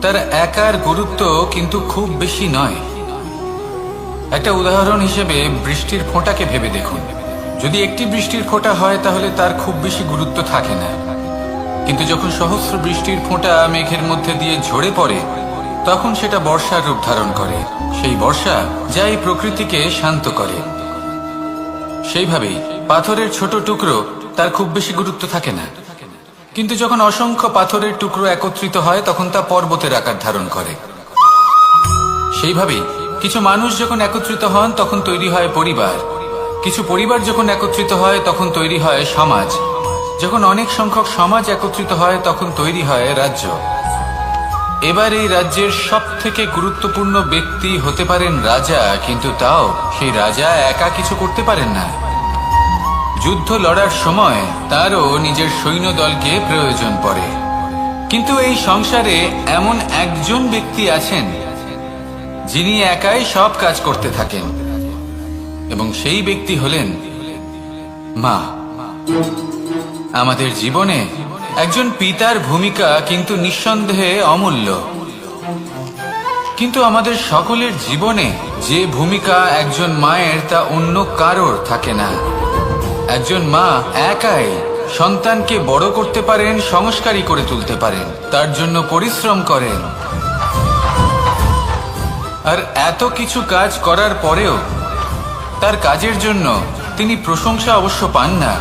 S1: তার একার গুরুত্ব কিন্তু খুব বেশি নয়। একটা উদাহরণ হিসেবে বৃষ্টির ফোঁটাকে ভেবে দেখুন। যদি একটি বৃষ্টির ফোঁটা হয় তাহলে তার খুব বেশি গুরুত্ব থাকে না, কিন্তু যখন সহস্র বৃষ্টির ফোঁটা মেঘের মধ্যে দিয়ে ঝরে পড়ে, তখন সেটা বর্ষার রূপ ধারণ করে। সেই বর্ষা যা এই প্রকৃতিকে শান্ত করে। সেইভাবেই পাথরের ছোট টুকরো, তার খুব বেশি গুরুত্ব থাকে না, কিন্তু যখন অসংখ্য পাথরের টুকরো একত্রিত হয় তখন তা পর্বতের আকার ধারণ করে। সেইভাবেই কিছু মানুষ যখন একত্রিত হন তখন তৈরি হয় পরিবার, কিছু পরিবার যখন একত্রিত হয় তখন তৈরি হয় সমাজ, যখন অনেক সংখ্যক সমাজ একত্রিত হয় তখন তৈরি হয় রাজ্য। এবার এই রাজ্যের সব থেকে গুরুত্বপূর্ণ ব্যক্তি হতে পারেন রাজা, কিন্তু তাও সেই রাজা একা কিছু করতে পারেন না। যুদ্ধ লড়ার সময় তারও নিজের সৈন্যদলকে প্রয়োজন পড়ে। কিন্তু এই সংসারে এমন একজন ব্যক্তি আছেন যিনি একাই সব কাজ করতে থাকেন, এবং সেই ব্যক্তি হলেন মা। আমাদের জীবনে একজন পিতার ভূমিকা কিন্তু নিঃসন্দেহে অমূল্য, কিন্তু আমাদের সকলের জীবনে যে ভূমিকা একজন মায়ের তা অন্য কারোর থাকে না। একজন মা একাই সন্তানকে বড় করতে পারেন, সংস্কারী করে তুলতে পারেন, তার জন্য পরিশ্রম করেন। আর এত কিছু কাজ করার পরেও তার কাজের জন্য তিনি প্রশংসা অবশ্য পান না।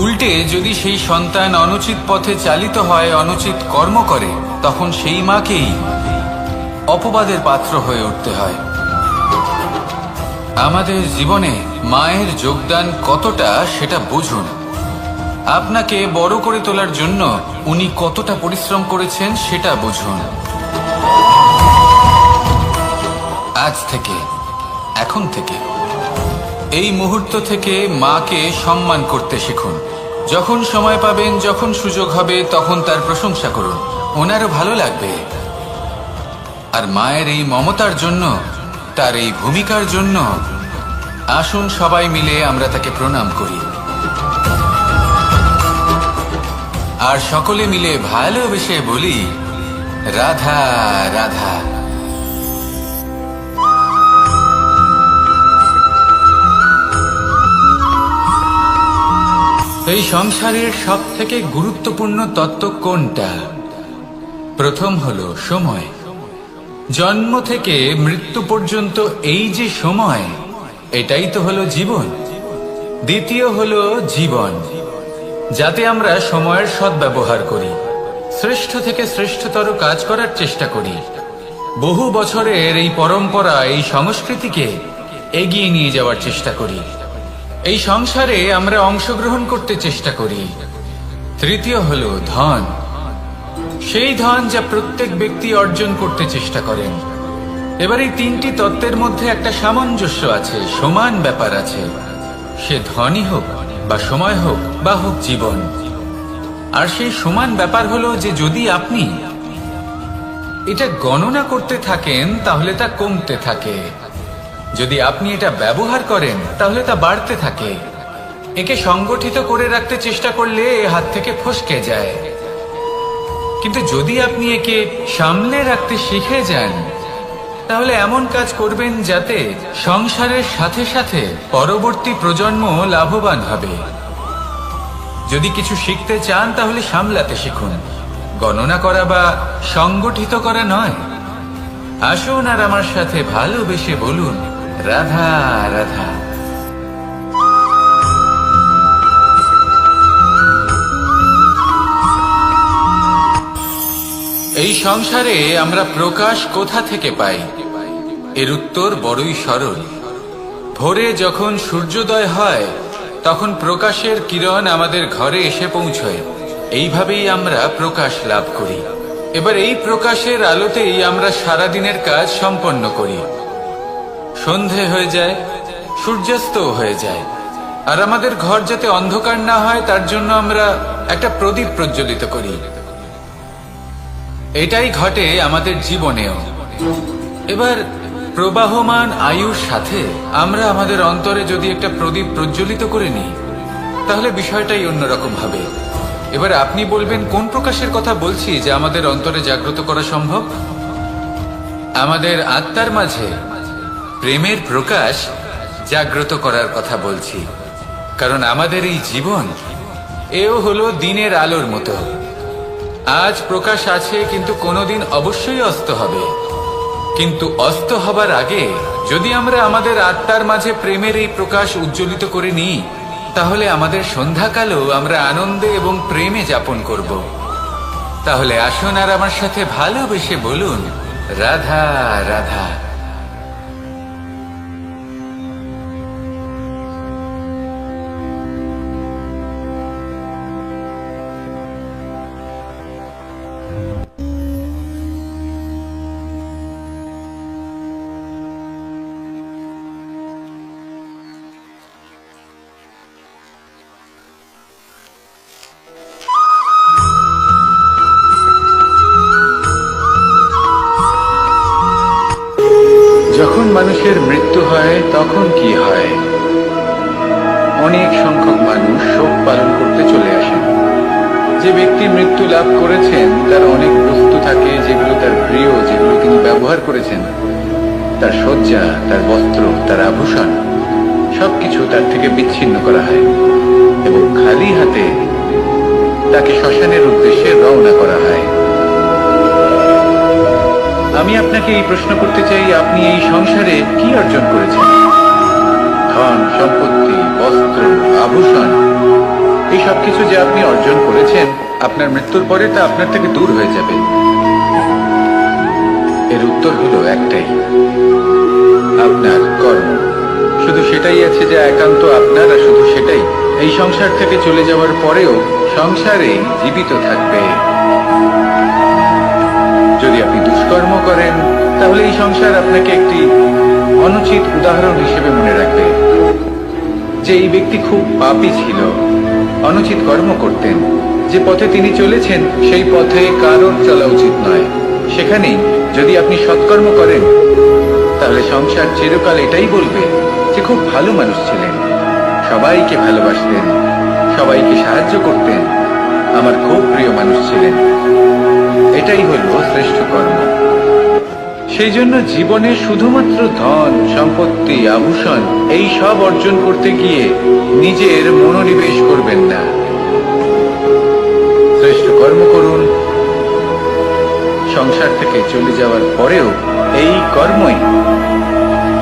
S1: উল্টে যদি সেই সন্তান অনুচিত পথে চালিত হয়, অনুচিত কর্ম করে, তখন সেই মাকেই অপবাদের পাত্র হয়ে উঠতে হয়। আমাদের জীবনে মায়ের যোগদান কতটা সেটা বুঝুন। আপনাকে বড় করে তোলার জন্য উনি কতটা পরিশ্রম করেছেন সেটা বুঝুন। আজ থেকে, এখন থেকে, এই মুহূর্ত থেকে মাকে সম্মান করতে শিখুন। যখন সময় পাবেন, যখন সুযোগ হবে, তখন তার প্রশংসা করুন, ওনারও ভালো লাগবে। আর মায়ের এই মমতার জন্য, তার এই ভূমিকার জন্য আসুন সবাই মিলে আমরা তাকে প্রণাম করি, আর সকলে মিলে ভালোবেসে বলি, রাধা রাধা। এই সংসারের সব থেকে গুরুত্বপূর্ণ তত্ত্ব কোনটা? প্রথম হলো সময়। জন্ম থেকে মৃত্যু পর্যন্ত এই যে সময়, এটাই তো হলো জীবন। দ্বিতীয় হলো জীবন, যাতে আমরা সময়ের সদ্ব্যবহার করি, শ্রেষ্ঠ থেকে শ্রেষ্ঠতর কাজ করার চেষ্টা করি। বহু বছরের এই পরম্পরা, এই সংস্কৃতিকে এগিয়ে নিয়ে যাওয়ার চেষ্টা করি। এই সংসারে আমরা অংশগ্রহণ করতে চেষ্টা করি। তৃতীয় হলো ধন, সেই ধন যা প্রত্যেক ব্যক্তি অর্জন করতে চেষ্টা করেন। এবার এই তিনটি তত্ত্বের মধ্যে একটা সামঞ্জস্য আছে, সমান ব্যাপার আছে। সে ধনই হোক বা সময় হোক বা হোক জীবন। আর সেই সমান ব্যাপার হলো যে যদি আপনি এটা গণনা করতে থাকেন তাহলে তা কমতে থাকে, যদি আপনি এটা ব্যবহার করেন তাহলে তা বাড়তে থাকে। একে সংগঠিত করে রাখতে চেষ্টা করলে এ হাত থেকে ফসকে যায়, কিন্তু যদি আপনি একে সামলে রাখতে শিখে যান তাহলে এমন কাজ করবেন যাতে সংসারের সাথে সাথে পরবর্তী প্রজন্ম লাভবান হবে। যদি কিছু শিখতে চান তাহলে সামলাতে শিখুন, গণনা করা বা সংগঠিত করা নয়। আসুন আর আমার সাথে ভালোবেসে বলুন, রাধা রাধা। এই সংসারে আমরা প্রকাশ কোথা থেকে পাই? এর উত্তর বড়ই সরল। ভোরে যখন সূর্যোদয় হয় তখন প্রকাশের কিরণ আমাদের ঘরে এসে পৌঁছয়। এইভাবেই আমরা প্রকাশ লাভ করি। এবার এই প্রকাশের আলোতেই আমরা সারাদিনের কাজ সম্পন্ন করি। সন্ধে হয়ে যায়, সূর্যাস্ত হয়ে যায়, আর আমাদের ঘর যাতে অন্ধকার না হয় তার জন্য আমরা একটা প্রদীপ প্রজ্বলিত করি। এটাই ঘটে আমাদের জীবনেও। এবার প্রবাহমান আয়ুর সাথে আমরা আমাদের অন্তরে যদি একটা প্রদীপ প্রজ্বলিত করে নিই তাহলে বিষয়টাই অন্যরকম হবে। এবার আপনি বলবেন কোন প্রকাশের কথা বলছি যা আমাদের অন্তরে জাগ্রত করা সম্ভব? আমাদের আত্মার মাঝে প্রেমের প্রকাশ জাগ্রত করার কথা বলছি, কারণ আমাদের এই জীবন এও হলো দিনের আলোর মতো। আজ প্রকাশ আছে, কিন্তু কোনোদিন অবশ্যই অস্ত হবে। কিন্তু অস্ত হবার আগে যদি আমরা আমাদের আত্মার মাঝে প্রেমের এই প্রকাশ উজ্জ্বলিত করে নিই তাহলে আমাদের সন্ধ্যাকালও আমরা আনন্দে এবং প্রেমে যাপন করব। তাহলে আসুন আর আমার সাথে ভালোবেসে বলুন, রাধা রাধা।
S4: যখন মানুষের মৃত্যু হয় তখন কি হয়? অনেক সংখ্যক মানুষ শোক পালন করতে চলে আসেন। যে ব্যক্তি মৃত্যু লাভ করেছেন তার অনেক বস্তু থাকে যেগুলো তার প্রিয়, যেগুলো তিনি ব্যবহার করেছেন। তার শয্যা, তার বস্ত্র, তার আভূষণ সবকিছু তার থেকে বিচ্ছিন্ন করা হয় এবং খালি হাতে তাকে শ্মশানের উদ্দেশ্যে রওনা করা হয়। আমি আপনাকে এই প্রশ্ন করতে চাই, আপনি এই সংসারে কি অর্জন করেছেন? ধন সম্পত্তি, বস্ত্র, আভূষণ, এই সব কিছু যে আপনি অর্জন করেছেন আপনার মৃত্যুর পরে তা আপনার থেকে দূর হয়ে যাবে। এর উত্তর হলো একটাই, আপনার কর্ম। শুধু সেটাই আছে যা একান্ত আপনার, আর শুধু সেটাই এই সংসার থেকে চলে যাওয়ার পরেও সংসারে জীবিত থাকবে। যদি আপনি দুষ্কর্ম করেন তাহলে এই সংসার আপনাকে একটি অনুচিত উদাহরণ হিসেবে মনে রাখবে যে এই ব্যক্তি খুব পাপী ছিল, অনুচিত কর্ম করতেন। যে পথে তিনি চলেছেন সেই পথে কারোর চলা উচিত নয়। সেখানেই যদি আপনি সৎকর্ম করেন তাহলে সংসার চিরকাল এটাই বলবে যে খুব ভালো মানুষ ছিলেন, সবাইকে ভালোবাসতেন, সবাইকে সাহায্য করতেন, আমার খুব প্রিয় মানুষ ছিলেন। এটাই হলো শ্রেষ্ঠ কর্ম। সেই জন্য জীবনে শুধুমাত্র ধন সম্পত্তি, আভূষণ এই সব অর্জন করতে গিয়ে নিজের মনোনিবেশ করবেন না। শ্রেষ্ঠ কর্ম করুন। সংসার থেকে চলে যাওয়ার পরেও এই কর্মই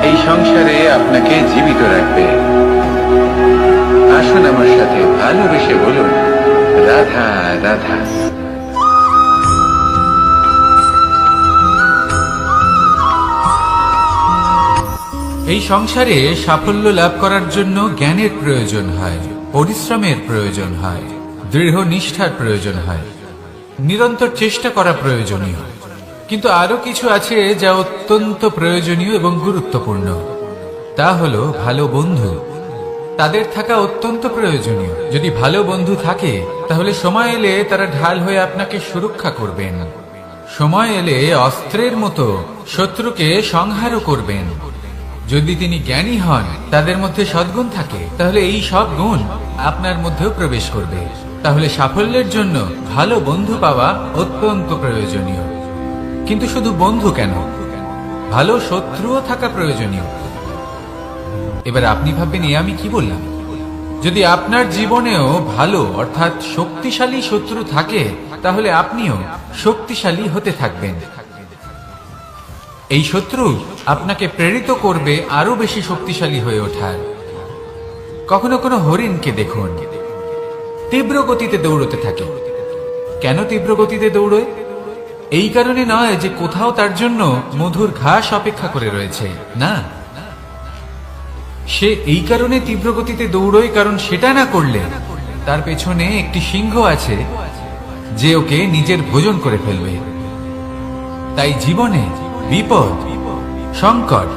S4: এই সংসারে আপনাকে জীবিত রাখবে। আসুন আমার সাথে ভালোবেসে বলুন, রাধা রাধা।
S2: এই সংসারে সাফল্য লাভ করার জন্য জ্ঞানের প্রয়োজন হয়, পরিশ্রমের প্রয়োজন হয়, দৃঢ় নিষ্ঠার প্রয়োজন হয়, নিরন্তর চেষ্টা করা প্রয়োজনীয়। কিন্তু আরো কিছু আছে যা অত্যন্ত প্রয়োজনীয় এবং গুরুত্বপূর্ণ। তা হলো ভালো বন্ধু। তাদের থাকা অত্যন্ত প্রয়োজনীয়। যদি ভালো বন্ধু থাকে তাহলে সময় এলে তারা ঢাল হয়ে আপনাকে সুরক্ষা করবেন। সময় এলে অস্ত্রের মতো শত্রুকে সংহারও করবেন। যদি তিনি জ্ঞানী হন, তাদের মধ্যে সদ্গুণ থাকে, তাহলে এই সব গুণ আপনার মধ্যেও প্রবেশ করবে। তাহলে সাফল্যের জন্য ভালো বন্ধু পাওয়া অত্যন্ত প্রয়োজনীয়। কিন্তু শুধু বন্ধু কেন, ভালো শত্রুও থাকা প্রয়োজনীয়। এবার আপনি ভাববেন, আমি কি বললাম? যদি আপনার জীবনেও ভালো অর্থাৎ শক্তিশালী শত্রু থাকে, তাহলে আপনিও শক্তিশালী হতে থাকবেন। এই শত্রু আপনাকে প্রেরিত করবে আরো বেশি শক্তিশালী হয়ে ওঠার। কখনো কোনো হরিণকে দেখুন, তীব্র গতিতে দৌড়তে থাকে। কেন তীব্র গতিতে দৌড়য়? এই কারণে নয় যে কোথাও তার জন্য মধুর ঘাস অপেক্ষা করে রয়েছে, না। সে এই কারণে তীব্র গতিতে দৌড়য় কারণ সেটা না করলে তার পেছনে একটি সিংহ আছে যে ওকে নিজের ভোজন করে ফেলবে। তাই জীবনে বিপদ, সংকট,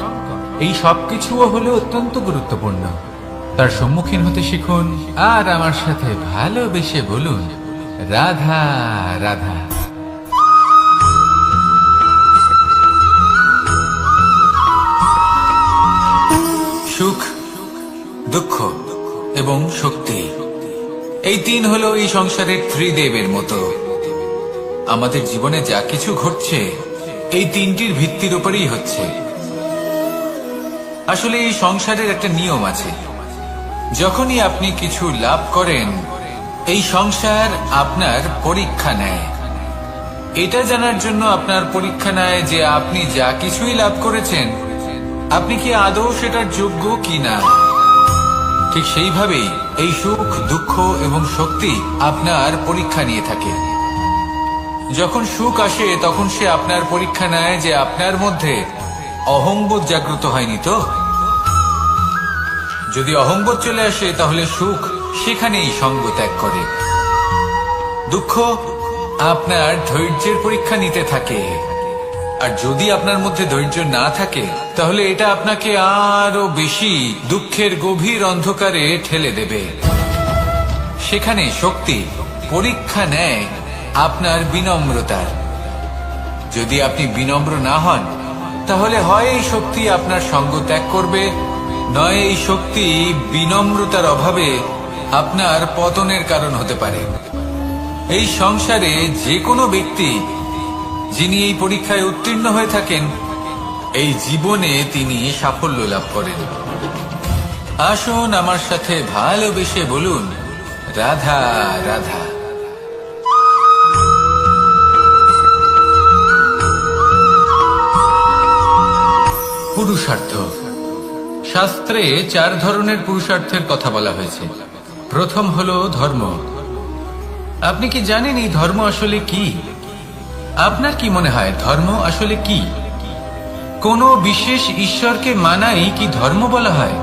S2: এই সবকিছুও হলো অত্যন্ত গুরুত্বপূর্ণ। তার সম্মুখীন হতে শিখুন আর আমার সাথে ভালোবেসে বলুন, রাধা রাধা।
S1: সুখ, দুঃখ এবং শক্তি, এই তিন হলো এই সংসারের ত্রিদেবের মতো। আমাদের জীবনে যা কিছু ঘটছে এই তিনটির ভিত্তির উপরেই হচ্ছে। আসলে এই সংসারের একটা নিয়ম আছে, যখনই আপনি কিছু লাভ করেন, এই সংসার আপনার পরীক্ষা নেয়। এটা জানার জন্য আপনার পরীক্ষা নেয় যে আপনি যা কিছুই লাভ করেছেন, আপনি কি আদৌ সেটার যোগ্য কিনা। ঠিক সেইভাবেই এই সুখ, দুঃখ এবং শক্তি আপনার পরীক্ষা নিয়ে থাকে। যখন সুখ আসে তখন সে আপনার পরীক্ষা নেয় যে আপনার মধ্যে অহংবোধ জাগ্রত হয়নি তো। যদি অহংবোধ চলে আসে তাহলে সুখ সেখানেই সঙ্গ ত্যাগ করে। দুঃখ আপনার ধৈর্যের পরীক্ষা নিতে থাকে, আর যদি আপনার মধ্যে ধৈর্য না থাকে তাহলে এটা আপনাকে আরো বেশি দুঃখের গভীর অন্ধকারে ঠেলে দেবে। সেখানে শক্তি পরীক্ষা নেয় আপনার বিনম্রতার। যদি আপনি বিনম্র না হন তাহলে হয় এই শক্তি আপনার সঙ্গ ত্যাগ করবে, নয় এই শক্তি বিনম্রতার অভাবে আপনার পতনের কারণ হতে পারে। এই সংসারে যে কোনো ব্যক্তি যিনি এই পরীক্ষায় উত্তীর্ণ হয়ে থাকেন, এই জীবনে তিনি সাফল্য লাভ করেন। আসুন আমার সাথে ভালোবেসে বলুন, রাধা রাধা। পুরুষার্থ। শাস্ত্রে 4 ধরনের পুরুষার্থের কথা বলা হয়েছে। প্রথম হলো ধর্ম। আপনি কি জানেন এই ধর্ম আসলে কি? আপনার কি মনে হয় ধর্ম আসলে কি? কোনো বিশেষ ঈশ্বরকে মানাই কি ধর্ম বলা হয়?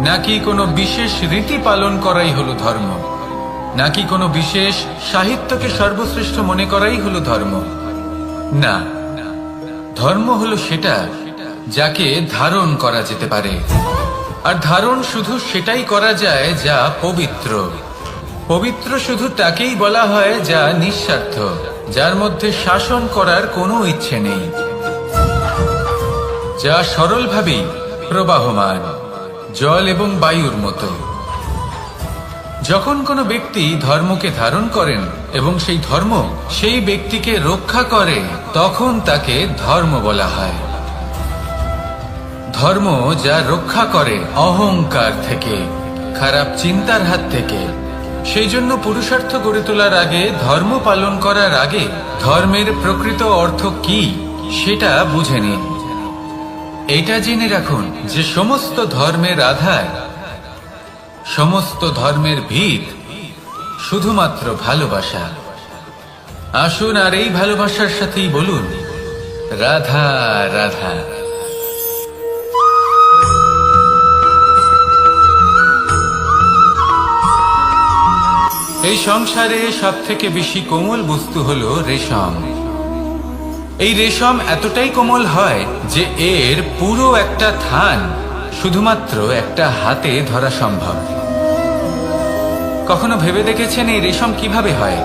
S1: নাকি কোনো বিশেষ রীতি পালন করাই হলো ধর্ম? নাকি কোনো বিশেষ সাহিত্যকে সর্বশ্রেষ্ঠ মনে করাই হলো ধর্ম? না, ধর্ম হলো সেটা যাকে ধারণ করা যেতে পারে। আর ধারণ শুধু সেটাই করা যায় যা পবিত্র। পবিত্র শুধু তাকেই বলা হয় যা নিঃস্বার্থ, যার মধ্যে শাসন করার কোনো ইচ্ছে নেই, যা সরলভাবেই প্রবাহমান, জল এবং বায়ুর মতো। যখন কোনো ব্যক্তি ধর্মকে ধারণ করেন এবং সেই ধর্ম সেই ব্যক্তিকে রক্ষা করে, তখন তাকে ধর্ম বলা হয়। ধর্ম যা রক্ষা করে অহংকার থেকে, খারাপ চিন্তার হাত থেকে। সেই জন্য পুরুষার্থ গড়ে তোলার আগে, ধর্ম পালন করার আগে ধর্মের প্রকৃত অর্থ কি সেটা বুঝে নিন। এটা জেনে রাখুন যে সমস্ত ধর্মের আধার, সমস্ত ধর্মের ভিত শুধুমাত্র ভালোবাসা। আসুন আর এই ভালোবাসার সাথেই বলুন, রাধা রাধা। এই সংসারে সব থেকে বেশি কোমল বস্তু হলো রেশম। এই রেশম এতটাই কোমল হয় যে এর পুরো একটা থান শুধুমাত্র একটা হাতে ধরা সম্ভব। কখনো ভেবে দেখেছেন এই রেশম কিভাবে হয়?